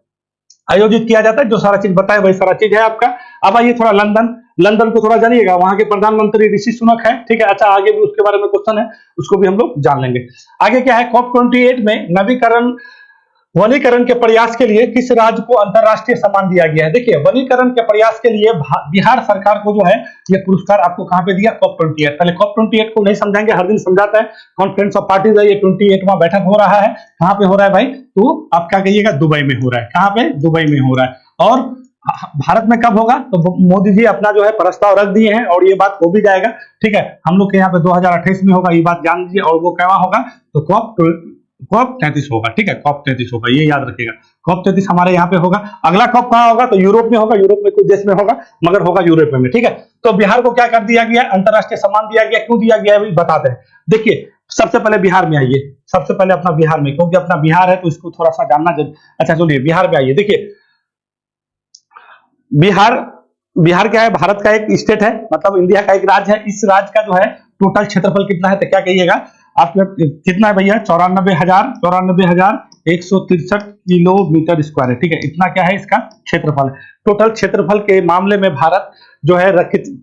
आयोजित किया जाता है, जो सारा चीज बताए वही सारा चीज है आपका। अब आइए थोड़ा लंदन को थोड़ा जानिएगा। वहां के प्रधानमंत्री ऋषि सुनक है, ठीक है। अच्छा, आगे भी उसके बारे में क्वेश्चन है, उसको भी हम लोग जान लेंगे। आगे क्या है, COP28 में वनीकरण के प्रयास के लिए किस राज्य को अंतरराष्ट्रीय सम्मान दिया गया है। देखिए वनीकरण के प्रयास के लिए बिहार सरकार को जो है ये पुरस्कार आपको कहां पे दिया, COP28। पहले COP28 को नहीं समझाएंगे, हर दिन समझाता है। कॉन्फ्रेंस ऑफ पार्टीज है, ये 28वां बैठक हो रहा है। कहां पे हो रहा है भाई, तो आप क्या कहिएगा, दुबई में हो रहा है। कहां पे, दुबई में हो रहा है। और भारत में कब होगा, तो मोदी जी अपना जो है प्रस्ताव रख दिए हैं और ये बात हो भी जाएगा, ठीक है। हम लोग के यहाँ पे 2028 में होगा, ये बात जान लीजिए। और वो क्या होगा, तो COP33 होगा, ठीक है। COP33 होगा, ये याद रखिएगा। COP33 हमारे यहाँ पे होगा। अगला COP कहाँ होगा, तो यूरोप में होगा। यूरोप में कोई देश में होगा, मगर होगा यूरोप में, ठीक है। तो बिहार को क्या कर दिया गया, अंतरराष्ट्रीय सम्मान दिया गया। क्यों दिया गया है बताते हैं। देखिए सबसे पहले बिहार में आइए, सबसे पहले अपना बिहार में, क्योंकि अपना बिहार है तो इसको थोड़ा सा जानना। अच्छा सुनिए, बिहार में आइए। देखिए बिहार क्या है, भारत का एक स्टेट है, मतलब इंडिया का एक राज्य है। इस राज्य का जो है टोटल क्षेत्रफल कितना है, तो क्या कहिएगा आप, कितना है भैया, 94,163 किलोमीटर स्क्वायर है, ठीक है। इतना क्या है इसका क्षेत्रफल। टोटल क्षेत्रफल के मामले में भारत जो है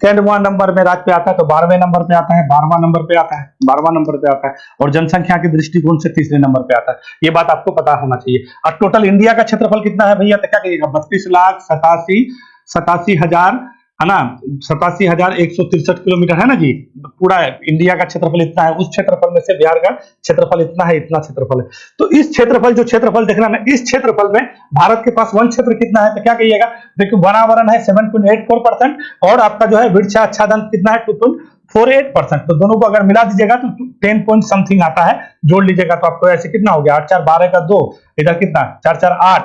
10वां नंबर में राज्य पे आता है, तो 12वें नंबर पे आता है, 12वां नंबर पे आता है, 12वां नंबर पे आता है। और जनसंख्या के दृष्टिकोण से 3रे नंबर पे आता है। ये बात आपको पता होना चाहिए। और टोटल इंडिया का क्षेत्रफल कितना है भैया, तो क्या कहिएगा, 32,87,87,000 है ना, 87,163 किलोमीटर है ना जी। पूरा इंडिया का क्षेत्रफल इतना है, उस क्षेत्रफल में से बिहार का क्षेत्रफल इतना है, इतना क्षेत्रफल है। तो इस क्षेत्रफल, जो क्षेत्रफल देखना है, इस क्षेत्रफल में भारत के पास वन क्षेत्र कितना है, तो क्या कहिएगा, देखिए वनावरण है 7.84% और आपका जो है वृक्षाच्छादन कितना है 2.48%। तो दोनों को अगर मिला दीजिएगा तो 10 पॉइंट समथिंग आता है, जोड़ लीजिएगा तो आपको ऐसे कितना हो गया, 8 4 12 का 2, इधर कितना 4 4 8,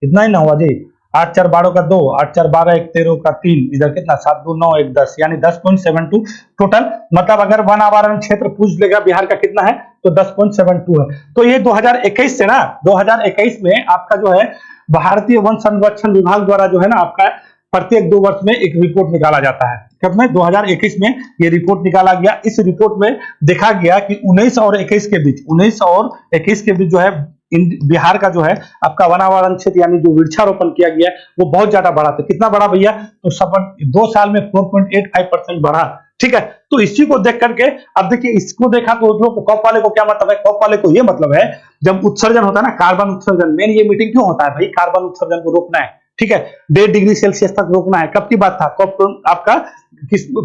इतना ही ना हुआ जी, 8 4 12 का 2, 8 4 12 1 13 का 3, इधर कितना 7 2 9 1 10, यानी 10.72 टोटल। मतलब अगर वन आवरण क्षेत्र पूछ लेगा बिहार का कितना है, तो 10.72 है। तो ये 2021 से ना, 2021 में आपका जो है भारतीय वन संरक्षण विभाग द्वारा जो है ना आपका प्रत्येक 2 वर्ष में एक रिपोर्ट निकाला जाता है। कब में, 2021 में ये रिपोर्ट निकाला गया। इस रिपोर्ट में देखा गया कि 19 और 21 के बीच जो है बिहार का जो है आपका वनावरण क्षेत्र यानी जो वृक्षारोपण किया गया है वो बहुत ज्यादा बढ़ा था। कितना बढ़ा भैया, तो 2 साल में 4.85% बढ़ा, ठीक है। तो इसी को देख करके अब देखिए, इसको देखा तो कॉप वाले को क्या मतलब है, कॉप वाले को ये मतलब है जब उत्सर्जन होता है ना, कार्बन उत्सर्जन, मेन ये मीटिंग क्यों होता है भाई, कार्बन उत्सर्जन को रोकना है, ठीक है। 1.5 डिग्री सेल्सियस तक रोकना है। कब की बात था, कॉप आपका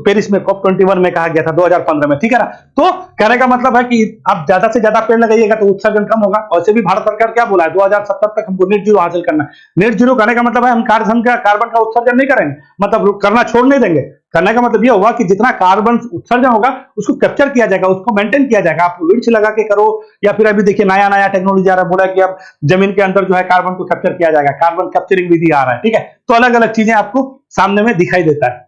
पेरिस में COP21 में कहा गया था 2015 में, ठीक है ना। तो कहने का मतलब है कि आप ज्यादा से ज्यादा पेड़ लगाइएगा तो उत्सर्जन कम होगा। वैसे भी भारत सरकार क्या बोला है, 2070 तक हमको नेट जीरो हासिल करना है। नेट जीरो कहने का मतलब है हम कार्बन का उत्सर्जन नहीं करेंगे, मतलब करना छोड़ नहीं देंगे। करने का मतलब यह होगा कि जितना कार्बन उत्सर्जन होगा उसको कैप्चर किया जाएगा, उसको मेंटेन किया जाएगा। आप वृक्ष लगा के करो, या फिर अभी देखिए नया टेक्नोलॉजी आ रहा है, बोला कि अब जमीन के अंदर जो है कार्बन को कैप्चर किया जाएगा, कार्बन कैप्चरिंग विधि आ रहा है, ठीक है। तो अलग अलग चीजें आपको सामने में दिखाई देता है।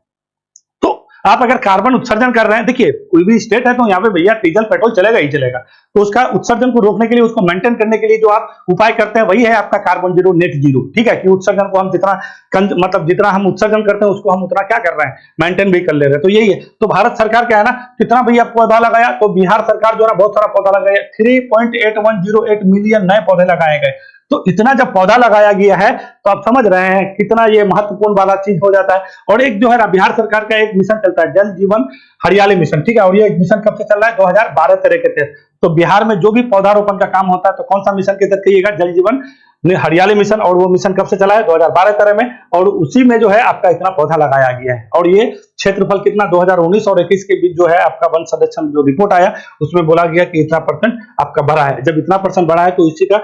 आप अगर कार्बन उत्सर्जन कर रहे हैं, देखिए कोई भी स्टेट है तो यहाँ पे भैया डीजल पेट्रोल चलेगा ही चलेगा, तो उसका उत्सर्जन को रोकने के लिए, उसको मेंटेन करने के लिए जो आप उपाय करते हैं वही है आपका कार्बन जीरो, नेट जीरो, ठीक है। कि उत्सर्जन को हम जितना हम उत्सर्जन करते हैं उसको हम उतना क्या कर रहे हैं, मेंटेन भी कर ले रहे हैं। तो यही है। तो भारत सरकार क्या है ना, कितना भैया पौधा लगाया, तो बिहार सरकार जो है बहुत सारा पौधा लगाया, 3.8108 मिलियन नए पौधे लगाए गए। तो इतना जब पौधा लगाया गया है तो आप समझ रहे हैं कितना ये महत्वपूर्ण वाला चीज हो जाता है। और एक जो है ना बिहार सरकार का एक मिशन चलता है जल जीवन हरियाली मिशन, ठीक है, और ये मिशन कब से चल रहा है, 2012-13 के तहत। तो बिहार में जो भी पौधारोपण का काम होता है तो कौन सा मिशन के तहत कहिएगा, जल जीवन हरियाली मिशन। और वो मिशन कब से चला है, 2012-13 में, और उसी में जो है आपका इतना पौधा लगाया गया है। और ये क्षेत्रफल कितना 2019 और 21 के बीच जो है आपका वन संरक्षण जो रिपोर्ट आया उसमें बोला गया कि इतना परसेंट आपका बढ़ा है। जब इतना परसेंट बढ़ा है तो इसी का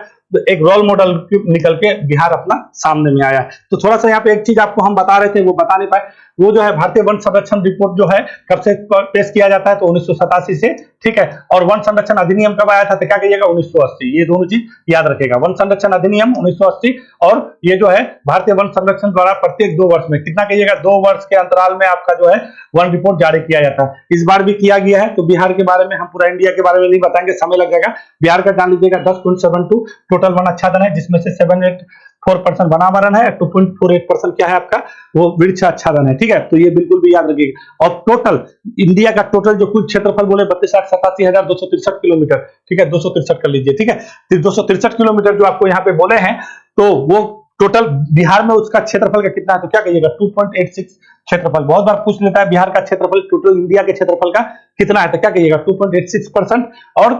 एक रोल मॉडल निकल के बिहार अपना सामने में आया है। तो थोड़ा सा यहाँ पे एक चीज आपको हम बता रहे थे वो बता नहीं पाए, वो जो है भारतीय वन संरक्षण रिपोर्ट जो है कब से पेश किया जाता है, तो 1987 से, ठीक है। और वन संरक्षण अधिनियम कब आया था, तो क्या कहिएगा, 1980। ये दोनों चीज याद रखेगा, वन संरक्षण अधिनियम 1980 और ये जो है भारतीय वन संरक्षण द्वारा प्रत्येक 2 वर्ष में, कितना कहिएगा, 2 वर्ष के अंतराल में आपका जो है वन रिपोर्ट जारी किया जाता है। इस बार भी किया गया है। तो बिहार के बारे में हम पूरा इंडिया के बारे में नहीं बताएंगे, समय लग जाएगा। बिहार का जान लीजिएगा 10.72 टोटल वन आच्छादन है, जिसमें से 7.84% वनावरण है, 2.48% क्या है आपका वो वृक्ष आच्छादन है, ठीक है। तो ये बिल्कुल भी याद रखिएगा। और टोटल इंडिया का टोटल जो कुल क्षेत्रफल बोले 32,87,263 किलोमीटर, ठीक है, 263 कर लीजिए, ठीक है। 263 किलोमीटर जो आपको यहाँ पे बोले हैं, तो वो टोटल बिहार में उसका क्षेत्रफल का कितना है, तो क्या कहिएगा, 2.86 क्षेत्रफल। बहुत बार पूछ लेता है बिहार का क्षेत्रफल टोटल इंडिया के क्षेत्रफल का कितना है, तो क्या कहिएगा, 2.86%। और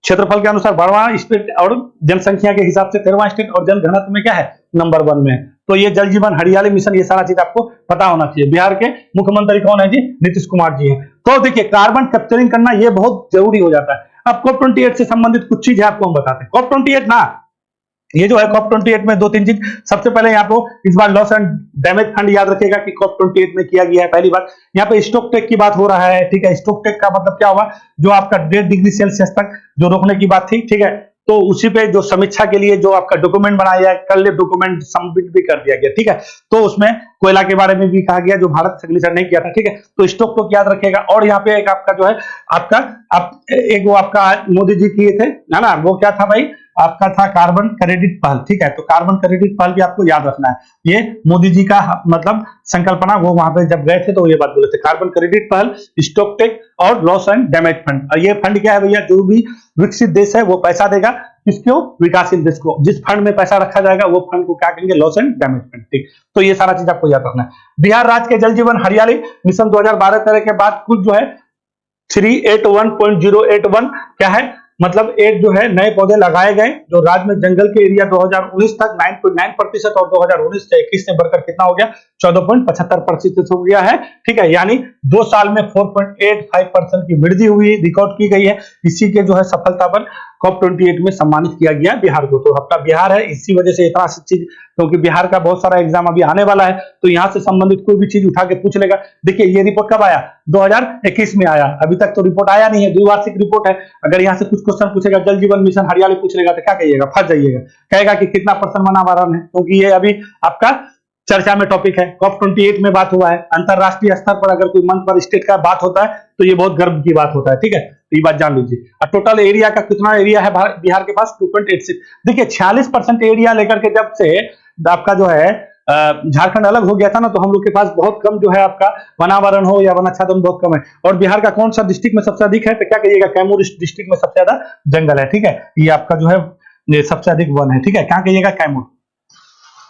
क्षेत्रफल के अनुसार 12वां स्टेट और जनसंख्या के हिसाब से 13वां स्टेट और जनघनत्व में क्या है, नंबर 1 में। तो ये जल जीवन हरियाली मिशन, ये सारा चीज आपको पता होना चाहिए। बिहार के मुख्यमंत्री कौन है जी, नीतीश कुमार जी हैं। तो देखिए कार्बन कैप्चरिंग करना ये बहुत जरूरी हो जाता है। अब COP28 से संबंधित कुछ चीज है आपको हम बताते हैं। COP28 ना, ये जो है COP28 में 2-3 चीज, सबसे पहले यहाँ पे इस बार लॉस एंड डैमेज फंड याद रखिएगा कि COP28 में किया गया है। पहली बार यहाँ पे स्टॉक टेक की बात हो रहा है, ठीक है। स्टॉक टेक का मतलब क्या होगा, जो आपका 1.5 डिग्री सेल्सियस तक जो रोकने की बात थी, ठीक है। तो उसी पे जो समीक्षा के लिए जो आपका डॉक्यूमेंट बनाया गया, कल डॉक्यूमेंट सबमिट भी कर दिया गया, ठीक है। तो उसमें कोयला के बारे में भी कहा गया जो भारत सिग्नेचर नहीं किया था, ठीक है। तो स्टॉक तो याद रखिएगा। और यहाँ पे एक आपका जो है एक वो आपका मोदी जी किए थे, है ना, वो क्या था भाई, आपका था कार्बन क्रेडिट पहल, ठीक है। तो कार्बन क्रेडिट पहल भी आपको याद रखना है। ये मोदी जी का मतलब संकल्पना, वो वहां पे जब गए थे तो ये बात बोले थे, कार्बन क्रेडिट पहल, स्टॉक टेक और लॉस एंड डैमेज फंड। और ये फंड क्या है भैया, जो भी विकसित देश है वो पैसा देगा किसको, विकासशील देश को। जिस फंड में पैसा रखा जाएगा वो फंड को क्या कहेंगे, लॉस एंड डैमेज फंड, ठीक। तो ये सारा चीज आपको याद रखना है। बिहार राज्य के जल जीवन हरियाली मिशन 2012-13 के बाद कुल जो है 381.081 क्या है, मतलब एक जो है नए पौधे लगाए गए। जो राज्य में जंगल के एरिया 2019 तक 9.9% और 2019 से 21 से बढ़कर कितना हो गया, 14.75% हो गया है, ठीक है। यानी 2 साल में 4.85% की वृद्धि हुई, रिकॉर्ड की गई है। इसी के जो है सफलता पर COP28 में सम्मानित किया गया बिहार को। तो अपना बिहार है, इसी वजह से इतना चीज, क्योंकि बिहार का बहुत सारा एग्जाम अभी आने वाला है, तो यहाँ से संबंधित कोई भी चीज उठा के पूछ लेगा। देखिए ये रिपोर्ट कब आया, 2021 में आया, अभी तक तो रिपोर्ट आया नहीं है, द्विवार्षिक रिपोर्ट है। अगर यहाँ से कुछ क्वेश्चन पूछेगा, जल जीवन मिशन हरियाली पूछ लेगा, तो क्या कहिएगा, फंस जाइएगा। कहेगा कि कितना % वनावरण है, क्योंकि ये अभी आपका चर्चा में टॉपिक है। COP28 में बात हुआ है। अंतरराष्ट्रीय स्तर पर अगर कोई मंच पर स्टेट का बात होता है तो ये बहुत गर्व की बात होता है, ठीक है। तो ये बात जान लीजिए। और टोटल एरिया का कितना एरिया है बिहार के पास, 2.86। देखिए 46% एरिया लेकर के जब से आपका जो है झारखंड अलग हो गया था ना, तो हम लोग के पास बहुत कम जो है आपका वनावरण हो या वनाच्छादन बहुत कम है। और बिहार का कौन सा डिस्ट्रिक्ट में सबसे अधिक है, तो क्या कहिएगा, कैमूर डिस्ट्रिक्ट में सबसे ज्यादा जंगल है, ठीक है। ये आपका जो है सबसे अधिक वन है, ठीक है। क्या कहिएगा, कैमूर,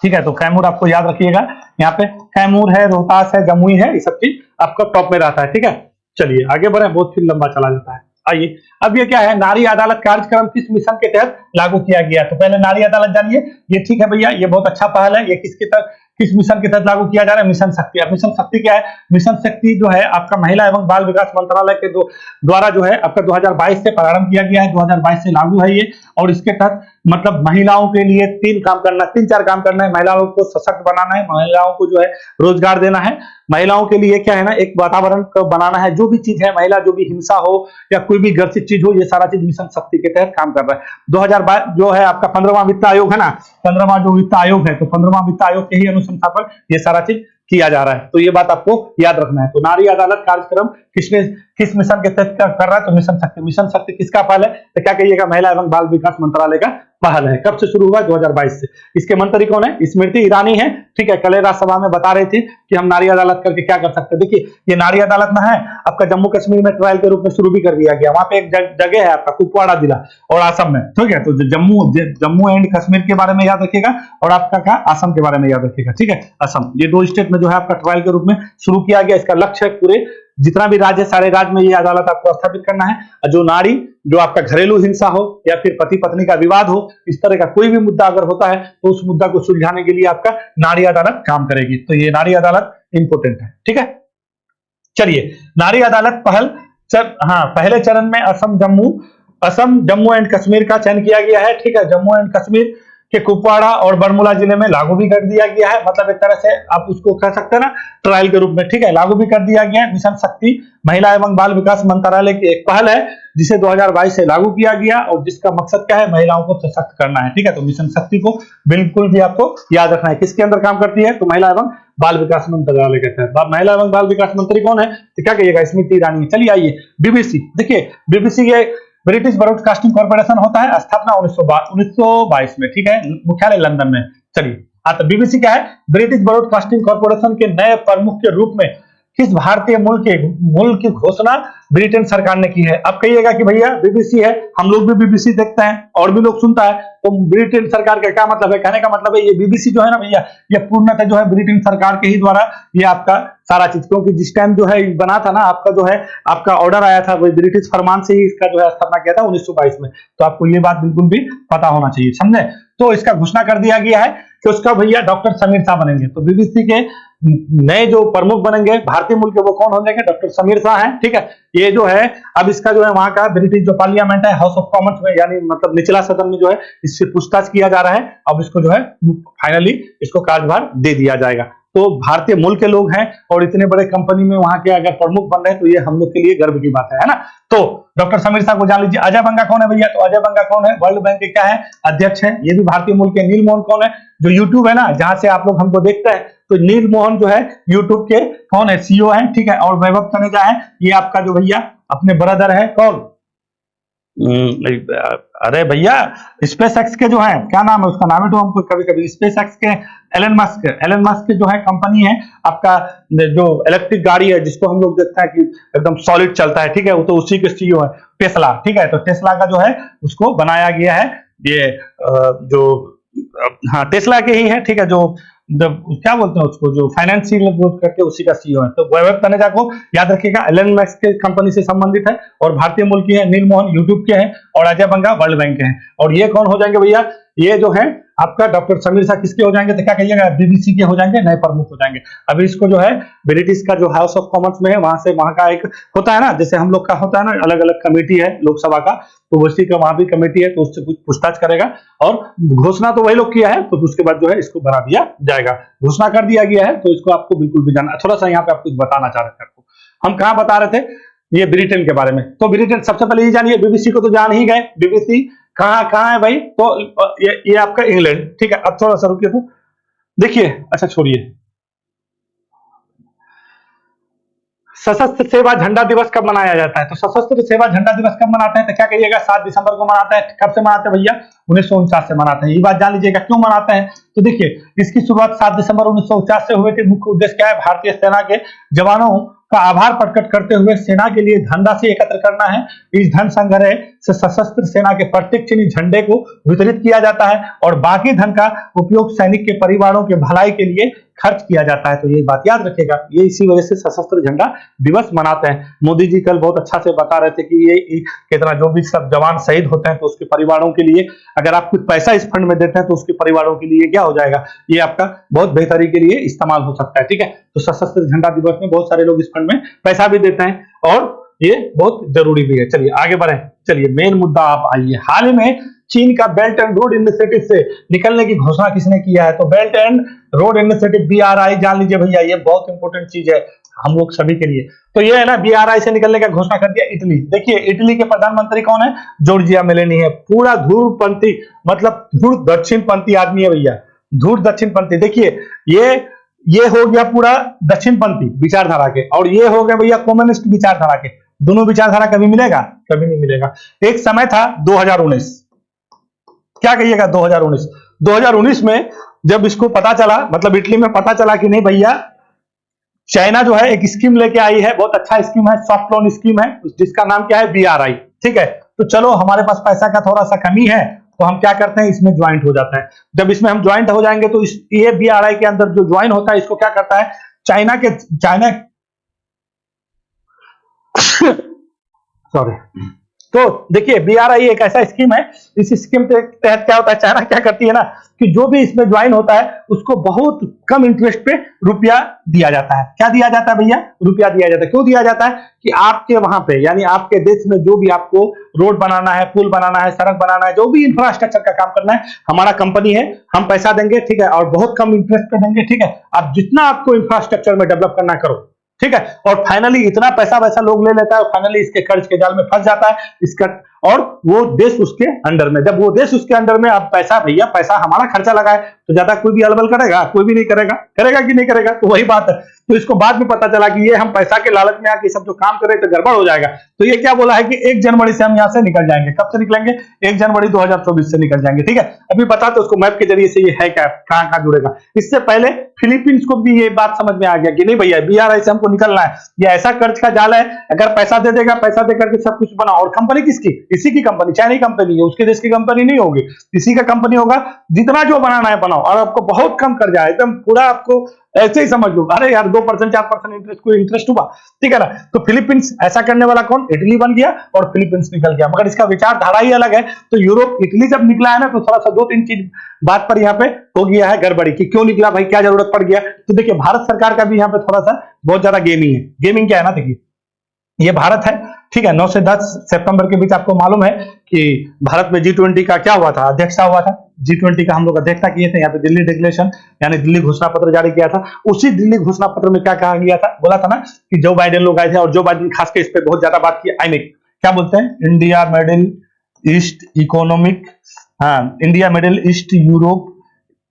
ठीक है। तो कैमूर आपको याद रखिएगा, यहाँ पे कैमूर है, रोहतास है, जमुई है, ये सब चीज आपका टॉप में रहता है, ठीक है। चलिए आगे बढ़े, बहुत फिर लंबा चला जाता है। आइए अब ये क्या है, नारी अदालत कार्यक्रम किस मिशन के तहत लागू किया गया। तो पहले नारी अदालत जानिए, ये ठीक है भैया, ये बहुत अच्छा पहल है। ये किसके तहत, किस मिशन के तहत लागू किया जा रहा है, मिशन शक्ति। अब मिशन शक्ति क्या है, मिशन शक्ति जो है आपका महिला एवं बाल विकास मंत्रालय के द्वारा जो है आपका 2022 से प्रारंभ किया गया है, 2022 से लागू है ये। और इसके तहत मतलब महिलाओं के लिए 3-4 काम करना है। महिलाओं को सशक्त बनाना है, महिलाओं को जो है रोजगार देना है, महिलाओं के लिए क्या है ना, एक वातावरण को बनाना है। जो भी चीज है, महिला जो भी हिंसा हो या कोई भी ग्रसित चीज हो, ये सारा चीज मिशन शक्ति के तहत काम कर रहा है। 2022 जो है आपका 15वां वित्त आयोग है ना, 15वां जो वित्त आयोग है, तो 15वां वित्त आयोग के ही अनुशंसा पर ये सारा चीज किया जा रहा है। तो ये बात आपको याद रखना है। तो नारी अदालत कार्यक्रम किस मिशन के तहत कर रहा है, तो मिशन शक्ति। मिशन शक्ति किसका पहल है, तो क्या कहिएगा, महिला एवं बाल विकास मंत्रालय का पहल है। कब से शुरू हुआ? 2022 से। इसके मंत्री कौन है? स्मृति ईरानी है, ठीक है। कल राज्यसभा में बता रही थी कि हम नारी अदालत करके क्या कर सकते हैं। देखिए ये नारी अदालत ना है आपका जम्मू कश्मीर में ट्रायल के रूप में शुरू भी कर दिया गया। वहां पे एक जगह है आपका कुपवाड़ा जिला और असम में, ठीक है। तो जम्मू एंड कश्मीर के बारे में याद रखिएगा और आपका क्या असम के बारे में याद रखिएगा, ठीक है। असम, ये दो स्टेट में जो है आपका ट्रायल के रूप में शुरू किया गया। इसका लक्ष्य है पूरे जितना भी राज्य, सारे राज्य में ये अदालत आपको स्थापित करना है। जो नारी, जो आपका घरेलू हिंसा हो या फिर पति पत्नी का विवाद हो, इस तरह का कोई भी मुद्दा अगर होता है तो उस मुद्दा को सुलझाने के लिए आपका नारी अदालत काम करेगी। तो ये नारी अदालत इंपोर्टेंट है, ठीक है। चलिए, नारी अदालत पहले चरण में असम जम्मू एंड कश्मीर का चयन किया गया है, ठीक है। जम्मू एंड कश्मीर के कुपवाड़ा और बारामूला जिले में लागू भी कर दिया गया है। मतलब एक तरह से आप उसको कह सकते हैं ना ट्रायल के रूप में, ठीक है, लागू भी कर दिया गया है। मिशन शक्ति महिला एवं बाल विकास मंत्रालय की एक पहल है जिसे 2022 से लागू किया गया और जिसका मकसद क्या है? महिलाओं को सशक्त करना है, ठीक है। तो मिशन शक्ति को बिल्कुल भी आपको याद रखना है। किसके अंदर काम करती है? तो महिला एवं बाल विकास मंत्रालय के तहत। महिला एवं बाल विकास मंत्री कौन है? तो क्या कहिएगा? स्मृति ईरानी। चलिए आइए, बीबीसी। देखिए बीबीसी ये ब्रिटिश ब्रॉडकास्टिंग कॉर्पोरेशन होता है, स्थापना 1922 में, ठीक है, मुख्यालय लंदन में। चलिए तो बीबीसी क्या है? ब्रिटिश ब्रॉडकास्टिंग कॉर्पोरेशन के नए प्रमुख के रूप में किस भारतीय मूल की घोषणा ब्रिटेन सरकार ने की है? अब कहिएगा कि भैया बीबीसी है, हम लोग भी बीबीसी देखते हैं और भी लोग सुनता है, तो ब्रिटेन सरकार का क्या मतलब है? कहने का मतलब है ये बीबीसी जो है ना भैया, ये पूर्णतः जो है ब्रिटेन सरकार के ही द्वारा ये आपका सारा चीज, क्योंकि जिस टाइम जो है बना था ना आपका जो है आपका ऑर्डर आया था, वही ब्रिटिश फरमान से ही इसका जो है स्थापना किया था 1922 में। तो आपको ये बात बिल्कुल भी पता होना चाहिए, समझे। तो इसका घोषणा कर दिया गया है कि उसका भैया डॉक्टर समीर शाह बनेंगे। तो बीबीसी के नए जो प्रमुख बनेंगे भारतीय मूल के, वो कौन हो जाएंगे? डॉक्टर समीर शाह हैं, ठीक है। ये जो है अब इसका जो है वहां का ब्रिटिश जो पार्लियामेंट है, हाउस ऑफ कॉमन्स में, यानी मतलब निचला सदन में जो है इससे पूछताछ किया जा रहा है। अब इसको जो है फाइनली इसको कार्यभार दे दिया जाएगा। तो भारतीय मूल के लोग हैं और इतने बड़े कंपनी में वहां के अगर प्रमुख बन रहे हैं तो ये हम लोग के लिए गर्व की बात है ना। तो डॉक्टर समीर शाह को जान लीजिए। अजय बंगा कौन है भैया? तो अजय बंगा कौन है? वर्ल्ड बैंक के क्या है? अध्यक्ष है। ये भी भारतीय मूल के। नील मोहन कौन है? जो यूट्यूब है ना, जहां से आप लोग हमको देखते हैं, तो नील मोहन जो है यूट्यूब के कौन है? सीईओ है, ठीक है। और वैभव तनेजा है, ये आपका जो भैया अपने ब्रदर है, कौन? अरे भैया स्पेस एक्स के जो है, क्या नाम है उसका? नाम है तो हमको कभी कभी स्पेस एक्स के एलन मस्क के जो है कंपनी है आपका, जो इलेक्ट्रिक गाड़ी है जिसको हम लोग देखते हैं कि एकदम सॉलिड चलता है, ठीक है, वो तो उसी के सीईओ है, टेस्ला, ठीक है। तो टेस्ला का जो है उसको बनाया गया है ये जो हाँ टेस्ला के ही है, ठीक है। जो क्या बोलते हैं उसको, जो फाइनेंशियल बोल करके उसी का सीईओ है। तो वैभव तनेजा को याद रखिएगा, एलन मस्क के कंपनी से संबंधित है और भारतीय मूल की है। नील मोहन यूट्यूब के हैं और अजय बंगा वर्ल्ड बैंक के हैं। और ये कौन हो जाएंगे भैया? ये जो है आपका डॉक्टर समीर शाह किसके हो जाएंगे? तो क्या कहिएगा? बीबीसी के हो जाएंगे, नए प्रमुख हो जाएंगे। अभी इसको जो है ब्रिटिश का जो हाउस ऑफ कॉमन्स में है, वहां से वहां का एक होता है ना, जैसे हम लोग का होता है ना, अलग अलग कमेटी है लोकसभा का, तो उसी का वहां भी कमेटी है, तो उससे कुछ पूछताछ करेगा और घोषणा तो वही लोग किया है, तो उसके बाद जो है इसको बना दिया जाएगा। घोषणा कर दिया गया है, तो इसको आपको बिल्कुल भी जानना। थोड़ा सा यहाँ पे आपको बताना चाह रहे थे, आपको हम कहाँ बता रहे थे? ये ब्रिटेन के बारे में। तो ब्रिटेन सबसे पहले ये जानिए, बीबीसी को तो जान ही गए। बीबीसी कहाँ है भाई? तो ये आपका इंग्लैंड, ठीक है। अब थोड़ा सा रुकिए, तो देखिए, अच्छा छोड़िए, सशस्त्र सेवा झंडा दिवस कब मनाया जाता है? तो सशस्त्र सेवा झंडा दिवस कब मनाते हैं? तो क्या कहिएगा? 7 दिसंबर को मनाते हैं। कब से मनाते हैं भैया? 1949 से मनाते हैं। ये बात जान लीजिएगा क्यों मनाते हैं। तो देखिए, इसकी शुरुआत 7 दिसंबर 1949 से हुई थी। मुख्य उद्देश्य क्या है? भारतीय सेना के जवानों का आभार प्रकट करते हुए सेना के लिए धनराशि एकत्र करना है। इस धन संग्रह से सशस्त्र सेना के प्रत्येक चिन्ह झंडे को वितरित किया जाता है और बाकी धन का उपयोग सैनिक के परिवारों के भलाई के लिए खर्च किया जाता है। तो ये बात याद रखिएगा, ये इसी वजह से सशस्त्र झंडा दिवस मनाते हैं। मोदी जी कल बहुत अच्छा से बता रहे थे कि ये कितना जो भी सब जवान शहीद होते हैं तो उसके परिवारों के लिए अगर आप कुछ पैसा इस फंड में देते हैं तो उसके परिवारों के लिए क्या हो जाएगा? ये आपका बहुत बेहतरी के लिए इस्तेमाल हो सकता है, ठीक है। तो सशस्त्र झंडा दिवस में बहुत सारे लोग इस फंड में पैसा भी देते हैं और ये बहुत जरूरी भी है। चलिए आगे बढ़े। चलिए मेन मुद्दा आप आइए। हाल ही में चीन का बेल्ट एंड रोड इनिशिएटिव से निकलने की घोषणा किसने किया है? तो belt and road initiative BRI जान लीजिए भैया, ये बहुत इंपॉर्टेंट चीज है हम लोग सभी के लिए। तो ये है ना, BRI से निकलने का घोषणा कर दिया इटली। देखिए इटली के प्रधानमंत्री कौन है? जॉर्जिया मेलोनी है। पूरा ध्रुवपंथी, मतलब ध्रुव दक्षिणपंथी आदमी है भैया, ध्रुव दक्षिणपंथी। देखिए ये हो गया पूरा दक्षिणपंथी विचारधारा के, और ये हो गया भैया कम्युनिस्ट विचारधारा के। दोनों विचारधारा कभी मिलेगा? कभी नहीं मिलेगा। एक समय था 2019, क्या कहिएगा 2019। 2019 में जब इसको पता चला, मतलब इटली में पता चला कि नहीं भैया चाइना जो है एक स्कीम लेके आई है, बहुत अच्छा स्कीम है, सॉफ्ट लोन स्कीम है, जिसका नाम क्या है BRI, ठीक है। तो चलो हमारे पास पैसा का थोड़ा सा कमी है, तो हम क्या करते हैं इसमें ज्वाइंट हो जाते हैं। जब इसमें हम ज्वाइंट हो जाएंगे तो ये BRI के अंदर जो ज्वाइन होता है इसको क्या करता है, चाइना सॉरी, तो देखिए BRI एक ऐसा स्कीम है, इस स्कीम के तहत क्या होता है, चाइना क्या करती है ना कि जो भी इसमें ज्वाइन होता है उसको बहुत कम इंटरेस्ट पे रुपया दिया जाता है। क्या दिया जाता है भैया, रुपया दिया जाता है। क्यों दिया जाता है कि आपके वहां पे यानी आपके देश में जो भी आपको रोड बनाना है, पुल बनाना है, सड़क बनाना है, जो भी इंफ्रास्ट्रक्चर का काम करना है, हमारा कंपनी है, हम पैसा देंगे, ठीक है, और बहुत कम इंटरेस्ट पे देंगे, ठीक है। आप जितना आपको इंफ्रास्ट्रक्चर में डेवलप करना करो, ठीक है। और फाइनली इतना पैसा वैसा लोग ले लेता है, फाइनली इसके कर्ज के जाल में फंस जाता है इसका, और वो देश उसके अंडर में, जब वो देश उसके अंडर में, अब पैसा भैया पैसा हमारा खर्चा लगा है, तो ज्यादा कोई भी अलबल करेगा, कोई भी नहीं करेगा, करेगा कि नहीं करेगा, तो वही बात है। तो इसको बाद में पता चला कि ये हम पैसा के लालच में आके सब जो काम कर रहे तो गड़बड़ हो जाएगा। तो ये क्या बोला है कि 1 जनवरी से हम यहाँ से निकल जाएंगे। कब से निकलेंगे, 1 जनवरी 2024 से निकल जाएंगे, ठीक है। अभी बता तो उसको मैप के जरिए से ये है क्या, कहाँ कहाँ जुड़ेगा। इससे पहले फिलीपींस को भी ये बात समझ में आ गया कि नहीं भैया BRI से हमको निकलना है, ये ऐसा कर्ज का जाल है, अगर पैसा दे देगा, पैसा देकर के सब कुछ बना, और कंपनी किसकी, इसी की कंपनी, चाइनीज कंपनी है, उसके देश की कंपनी नहीं होगी, इसी का कंपनी होगा, जितना जो बनाना है बनाओ, और आपको बहुत कम कर्जा है, एकदम पूरा आपको ऐसे ही समझ लो, अरे यार 2% 4% इंटरेस्ट, कोई इंटरेस्ट हुआ, ठीक है ना। तो फिलीपींस ऐसा करने वाला कौन, इटली बन गया और फिलीपींस निकल गया। मगर इसका विचारधारा ही अलग है। तो यूरोप, इटली जब निकला है ना, तो थोड़ा सा 2-3 चीज बात पर यहाँ पे हो गया है गड़बड़ी कि क्यों निकला भाई, क्या जरूरत पड़ गया। तो देखिए भारत सरकार का भी यहाँ पे थोड़ा सा बहुत ज्यादा गेमिंग है। गेमिंग क्या है ना, देखिए ये भारत है, ठीक है, 9 से 10 सितंबर के बीच आपको मालूम है कि भारत में G20 का क्या हुआ था, अध्यक्षता हुआ था। G20 का हम लोग अध्यक्षता किए थे, यहाँ पे दिल्ली डिक्लेरेशन यानी दिल्ली घोषणा पत्र जारी किया था। उसी दिल्ली घोषणा पत्र में क्या कहा गया था, बोला था ना कि जो बाइडेन लोग आए थे, और जो बाइडेन खास के इस पे बहुत ज्यादा बात की, IMEC क्या बोलते हैं, इंडिया मिडिल ईस्ट इकोनॉमिक, हाँ India middle east Europe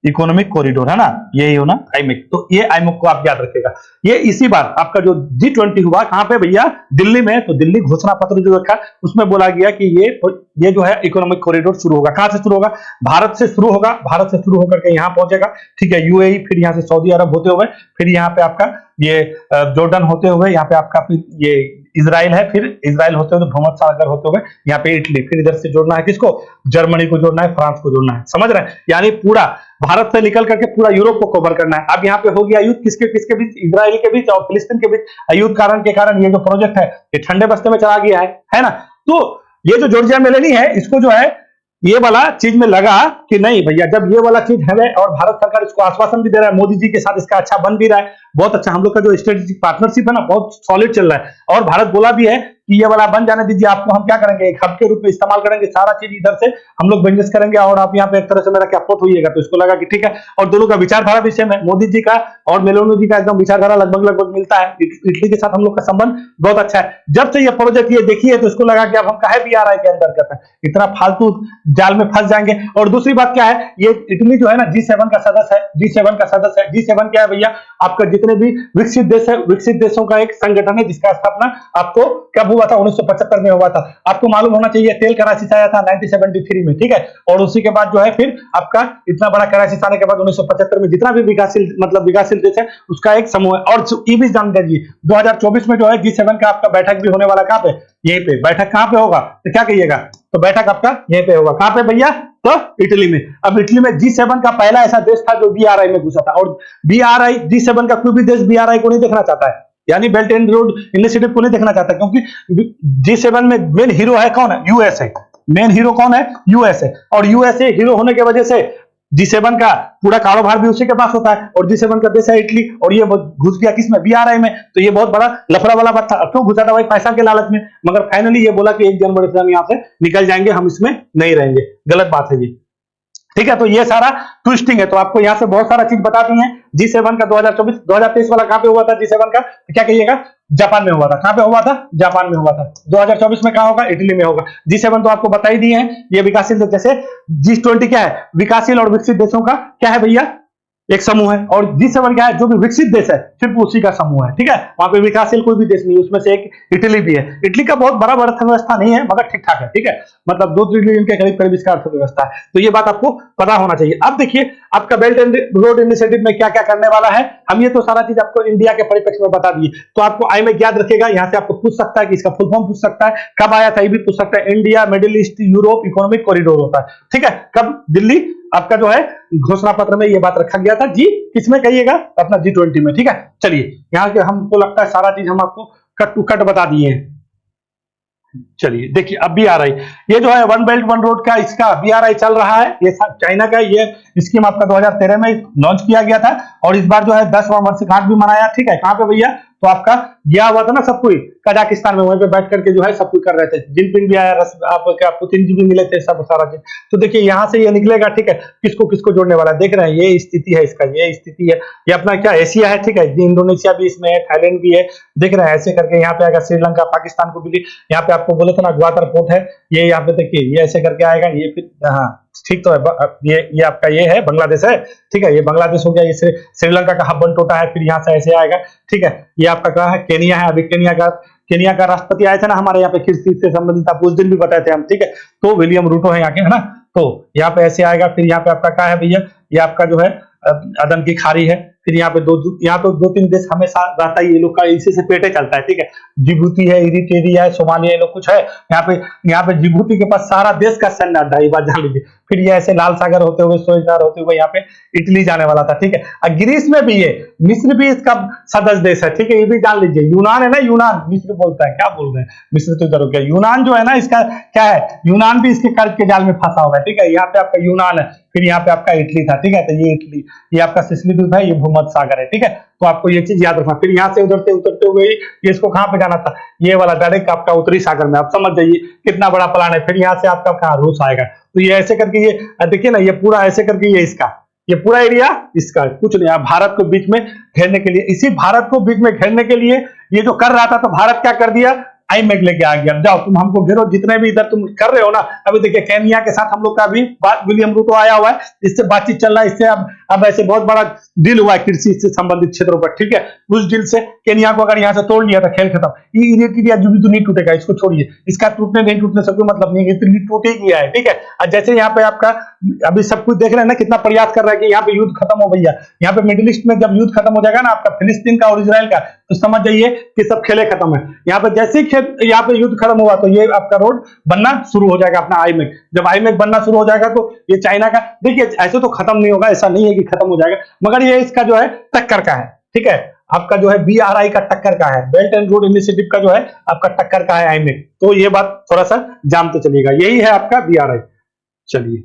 economic corridor है ना, यही हो ना IMEC। तो ये IMEC को आप याद रखिएगा। ये इसी बार आपका जो G20 हुआ कहां पे भैया, दिल्ली में। तो दिल्ली घोषणा पत्र जो रखा उसमें बोला गया कि ये जो है इकोनॉमिक कॉरिडोर शुरू होगा। कहां से शुरू होगा, भारत से शुरू होगा, भारत से शुरू होकर के यहां पहुंचेगा, ठीक है, UAE, फिर यहां से सऊदी अरब होते हुए, फिर यहाँ पे आपका ये जॉर्डन होते हुए, यहाँ पे आपका ये इजराइल है, फिर इजराइल होते हुए भूमध्य सागर होते हुए यहाँ पे इटली, फिर इधर से जोड़ना है किसको, जर्मनी को जोड़ना है, फ्रांस को जोड़ना है, समझ रहे हैं। यानी पूरा भारत से निकल करके पूरा यूरोप को कवर करना है। अब यहाँ पे हो गया युद्ध किसके किसके बीच, इजराइल के बीच और फिलिस्तीन के बीच। युद्ध कारण के कारण ये जो प्रोजेक्ट है ये ठंडे बस्ते में चला गया है ना। तो ये जो जॉर्जिया मेलोनी है, इसको जो है ये वाला चीज में लगा कि नहीं भैया, जब ये वाला चीज है और भारत सरकार इसको आश्वासन भी दे रहा है, मोदी जी के साथ इसका अच्छा बन भी रहा है, बहुत अच्छा, हम लोग का जो स्ट्रेटेजिक पार्टनरशिप है ना बहुत सॉलिड चल रहा है। और भारत बोला भी है कि ये वाला बन जाने दीजिए, आपको हम क्या करेंगे, एक हब के रूप में इस्तेमाल करेंगे, सारा चीज इधर से हम लोग बिजनेस करेंगे, और आप यहाँ पे एक तरह से मेरा क्या सपोर्ट होइएगा। तो इसको लगा कि ठीक है, और दोनों का विचारधारा भी सेम है, मोदी जी का और मेलोनी जी का एकदम विचारधारा लगभग लगभग मिलता है। इटली के साथ हम लोग का संबंध बहुत अच्छा है। जब से ये प्रोजेक्ट ये देखिए तो इसको लगा कि अब हम काहे BRI के अंदर करते हैं, इतना फालतू जाल में फंस जाएंगे। और दूसरी बात क्या है, ये इटली जो है ना G7 का सदस्य है, G7 का सदस्य है। G7 क्या है भैया, आपका जितने भी विकसित देश है, विकसित देशों का एक संगठन है जिसका स्थापना आपको कब हुआ था, 1975 में हुआ था। आपको मालूम होना चाहिए, तेल कराची से आया था 1973 में, ठीक है। और उसी के बाद जो है फिर आपका इतना बड़ा कराची से आने के बाद 1975 में जितना भी विकासशील मतलब विकासशील देश है उसका एक समूह है। और ये भी जान लीजिए 2024 में जो है G7 का आपका बैठक भी होने वाला, कहां पे, यहीं पे। बैठक कहां पे होगा, तो क्या कहिएगा, तो बैठक आपका यहीं पे होगा। कहां पे भैया, तो इटली में। अब इटली में G7 का पहला ऐसा देश था जो BRI में घुसा था, और BRI G7 का कोई भी देश BRI को नहीं देखना चाहता है, यानी बेल्ट एंड रोड इनिशिएटिव को नहीं देखना चाहता, क्योंकि G7 में मेन हीरो है कौन है, USA। मेन हीरो कौन है, USA। और USA हीरो होने की वजह से G7 का पूरा कारोबार भी उसी के पास होता है, और G7 का देश है इटली, और ये घुस गया किसमें, BRI में। तो ये बहुत बड़ा लफड़ा वाला बात था। क्यों घुसा था भाई, पैसा के लालच में। मगर फाइनली ये बोला कि 1 जनवरी से हम यहाँ से निकल जाएंगे, हम इसमें नहीं रहेंगे। गलत बात है ये, ठीक है। तो ये सारा ट्विस्टिंग है। तो आपको यहाँ से बहुत सारा चीज बता दी है। G7 का 2024 2023 वाला कहां पे हुआ था G7 का, तो क्या कहिएगा, जापान में हुआ था। कहां पे हुआ था, जापान में हुआ था। 2024 में कहां होगा, इटली में होगा। G7 तो आपको बता ही दिए हैं, ये विकासशील देश। जैसे G20 क्या है, विकासशील और विकसित देशों का क्या है भैया, एक समूह है, और G7 क्या है, जो भी विकसित देश है सिर्फ उसी का समूह है, ठीक है। वहां पे विकासशील कोई भी देश नहीं, उसमें से एक इटली भी है। इटली का बहुत बड़ा अर्थव्यवस्था नहीं है, मगर ठीक ठाक है, ठीक है, मतलब 2 ट्रिलियन के करीब करीब इसका अर्थव्यवस्था है। तो ये बात आपको पता होना चाहिए। अब देखिए आपका बेल्ट एंड रोड इनिशिएटिव में क्या क्या करने वाला है, हम ये तो सारा चीज आपको इंडिया के परिप्रेक्ष्य में बता दिए। तो आपको आई में याद रखेगा, यहाँ से आपको पूछ सकता है कि इसका फुल फॉर्म पूछ सकता है, कब आया था ये भी पूछ सकता है। India middle east Europe economic corridor होता है, ठीक है। कब दिल्ली आपका जो है घोषणा पत्र में ये बात रखा गया था, जी किसमें कहिएगा, अपना G20 में, ठीक है। चलिए यहाँ के हमको लगता है सारा चीज हम आपको कट टू कट बता दिए हैं। चलिए देखिए अब BRI, ये जो है वन बेल्ट वन रोड का इसका BRI चल रहा है, ये चाइना का ये स्कीम आपका 2013 में लॉन्च किया गया था, और इस बार जो है 10वां वर्षगांठ भी मनाया, ठीक है। कहां पे भैया, तो आपका गया हुआ था ना सब कोई कजाकिस्तान में, वहीं पे बैठ करके जो है सब कोई कर रहे थे। जिनपिंग भी आया, आपका पुतिन जी भी मिले थे, सब सारा चीज। तो देखिए यहाँ से ये निकलेगा, ठीक है, किसको किसको जोड़ने वाला है, देख रहे हैं ये स्थिति है इसका, ये स्थिति है, ये अपना क्या एशिया है, ठीक है। इंडोनेशिया भी इसमें है, थाईलैंड भी है, देख रहे हैं ऐसे करके यहाँ पे आएगा। श्रीलंका, पाकिस्तान को भी, यहाँ पे आपको बोले थे ना ग्वादर पोर्ट है, ये यहाँ पे देखिए ये ऐसे करके आएगा, ये फिर हाँ ठीक तो है, ये आपका ये है बांग्लादेश है, ठीक है, ये बांग्लादेश हो गया, ये श्रीलंका का हब बनटोटा है, फिर यहाँ से ऐसे आएगा, ठीक है। ये आपका क्या है, केनिया है, अभी केनिया का राष्ट्रपति आए थे ना हमारे यहाँ पे, कृषि से संबंधित आप उस दिन भी बताए थे हम, ठीक है। तो विलियम रूटो है यहाँ के, है ना। तो यहाँ पे ऐसे आएगा, फिर यहाँ पे आपका क्या है भैया, ये आपका जो है अदन की खाड़ी है, फिर यहाँ पे यहाँ तो 2-3 देश हमेशा रहता ही, ये लोग का इसी से पेटे चलता है, ठीक है। जिबूती है, इरिट्रिया है, सोमालिया, ये लोग कुछ है यहाँ पे जिबूती के पास सारा देश का सैन्य अड्डा, ये बात जान लीजिए। फिर ये ऐसे लाल सागर होते हुए, सोइजार होते हुए यहाँ पे इटली जाने वाला था, ठीक है। और ग्रीस में भी ये, मिस्र भी इसका सदस्य देश है, ठीक है, ये भी जान लीजिए। यूनान है ना, यूनान, मिस्र बोलता है, क्या बोल रहे हैं, मिस्र तो इधर हो गया। यूनान जो है ना, इसका क्या है, यूनान भी इसके कर्ज के जाल में फंसा हुआ है, ठीक है। यहाँ पे आपका यूनान है, फिर यहाँ पे आपका इटली था, ठीक है। तो ये इटली, ये आपका सिसिली द्वीप है, ये भूमध्य सागर है, ठीक है। तो आपको ये चीज याद रखना। फिर यहाँ से उतरते हुए ये इसको कहां पे जाना था, ये वाला डायरेक्ट आपका उत्तरी सागर में। आप समझ जाइए कितना बड़ा प्लान है। फिर यहाँ से आपका कहां, रूस आएगा। तो ये ऐसे करके, ये देखिए ना, ये पूरा ऐसे करके, ये इसका, ये पूरा एरिया इसका कुछ नहीं। भारत को बीच में घेरने के लिए, इसी भारत को बीच में घेरने के लिए ये जो कर रहा था, तो भारत क्या कर दिया, आईमेक लेके आ गया, जाओ तुम हमको घेरो, जितने भी इधर तुम कर रहे हो ना। अभी देखिए केनिया के साथ हम लोग का भी विलियम रूटो आया हुआ है, इससे बातचीत चल रहा है, इससे अब ऐसे बहुत बड़ा डील हुआ है कृषि से संबंधित क्षेत्रों पर, ठीक है। उस डील से केनिया को अगर यहाँ से तोड़ लिया तो खेल खत्म। ये तो नहीं टूटेगा, इसको छोड़िए, इसका टूटने नहीं टूटने से कोई मतलब नहीं है, तो टूट ही गया है, ठीक है। और जैसे यहाँ पे आपका अभी सब कुछ देख रहे हैं ना, कितना प्रयास कर रहा है कि यहाँ पे युद्ध खत्म हो भैया। यहाँ पे मिडिल ईस्ट में जब युद्ध खत्म हो जाएगा ना आपका फिलिस्तीन का और इजराइल का, तो समझ जाइए कि सब खेले खत्म है। यहाँ पे जैसे ही यहाँ पे युद्ध खत्म हुआ, तो ये आपका रोड बनना शुरू हो जाएगा, अपना आईमेक। जब आईमेक बनना शुरू हो जाएगा, तो ये चाइना का, देखिए ऐसे तो खत्म नहीं होगा, ऐसा नहीं है कि खत्म हो जाएगा, मगर ये इसका जो है टक्कर का है, ठीक है। आपका जो है BRI का टक्कर का है, बेल्ट एंड रोड इनिशिएटिव का जो है आपका टक्कर का है आईमेक। तो ये बात थोड़ा सा जानते चलिएगा, यही है आपका BRI। चलिए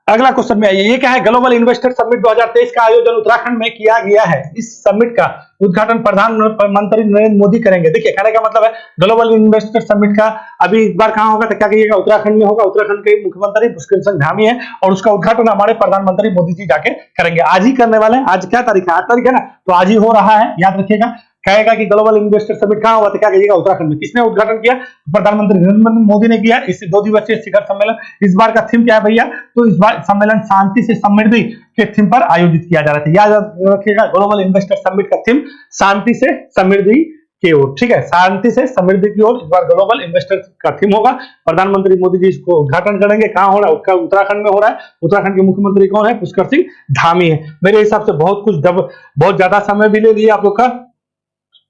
अगला क्वेश्चन में आइए, ये क्या है, ग्लोबल इन्वेस्टर समिट 2023 का आयोजन उत्तराखंड में किया गया है। इस समिट का उद्घाटन प्रधानमंत्री नरेंद्र मोदी करेंगे। देखिए कहने का मतलब है, ग्लोबल इन्वेस्टर समिट का अभी इस बार कहां होगा, तो क्या कहिएगा, उत्तराखंड में होगा। उत्तराखंड के मुख्यमंत्री पुष्कर सिंह धामी है, और उसका उद्घाटन हमारे प्रधानमंत्री मोदी जी जाके करेंगे। आज ही करने वाले हैं, आज क्या तारीख है, 8 तारीख है ना, तो आज ही हो रहा है, याद रखिएगा। कहेगा कि ग्लोबल इन्वेस्टर समिट कहां हुआ, तो क्या कहिएगा, उत्तराखंड में। किसने उद्घाटन किया, प्रधानमंत्री नरेंद्र मोदी ने किया। इस 2 दिवसीय शिखर सम्मेलन, इस बार का थीम क्या है भैया, तो इस बार सम्मेलन शांति से समृद्धि के थीम पर आयोजित किया जा रहा था। याद रखिएगा, ग्लोबल इन्वेस्टर समिट का थीम शांति से समृद्धि की ओर, ठीक है, शांति से समृद्धि की ओर इस बार ग्लोबल इन्वेस्टर का थीम होगा। प्रधानमंत्री मोदी जी इसको उद्घाटन करेंगे। कहां हो रहा है, उत्तराखंड में हो रहा है। उत्तराखंड के मुख्यमंत्री कौन है, पुष्कर सिंह धामी है। मेरे हिसाब से बहुत ज्यादा समय भी ले लिया आप लोग का,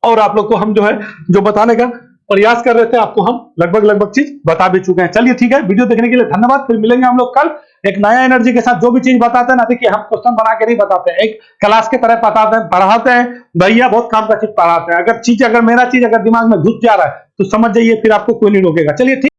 और आप लोग को हम जो है जो बताने का प्रयास कर रहे थे, आपको हम लगभग चीज बता भी चुके हैं। चलिए ठीक है, वीडियो देखने के लिए धन्यवाद। फिर मिलेंगे हम लोग कल एक नया एनर्जी के साथ। जो भी चीज बताते हैं ना, देखिए हम क्वेश्चन बना के नहीं बताते हैं, एक क्लास के तरह बताते हैं, पढ़ाते हैं भैया, बहुत काम का चीज पढ़ाते हैं। अगर मेरा चीज अगर दिमाग में घुस जा रहा है, तो समझ जाइए फिर आपको कोई नहीं रोकेगा। चलिए ठीक।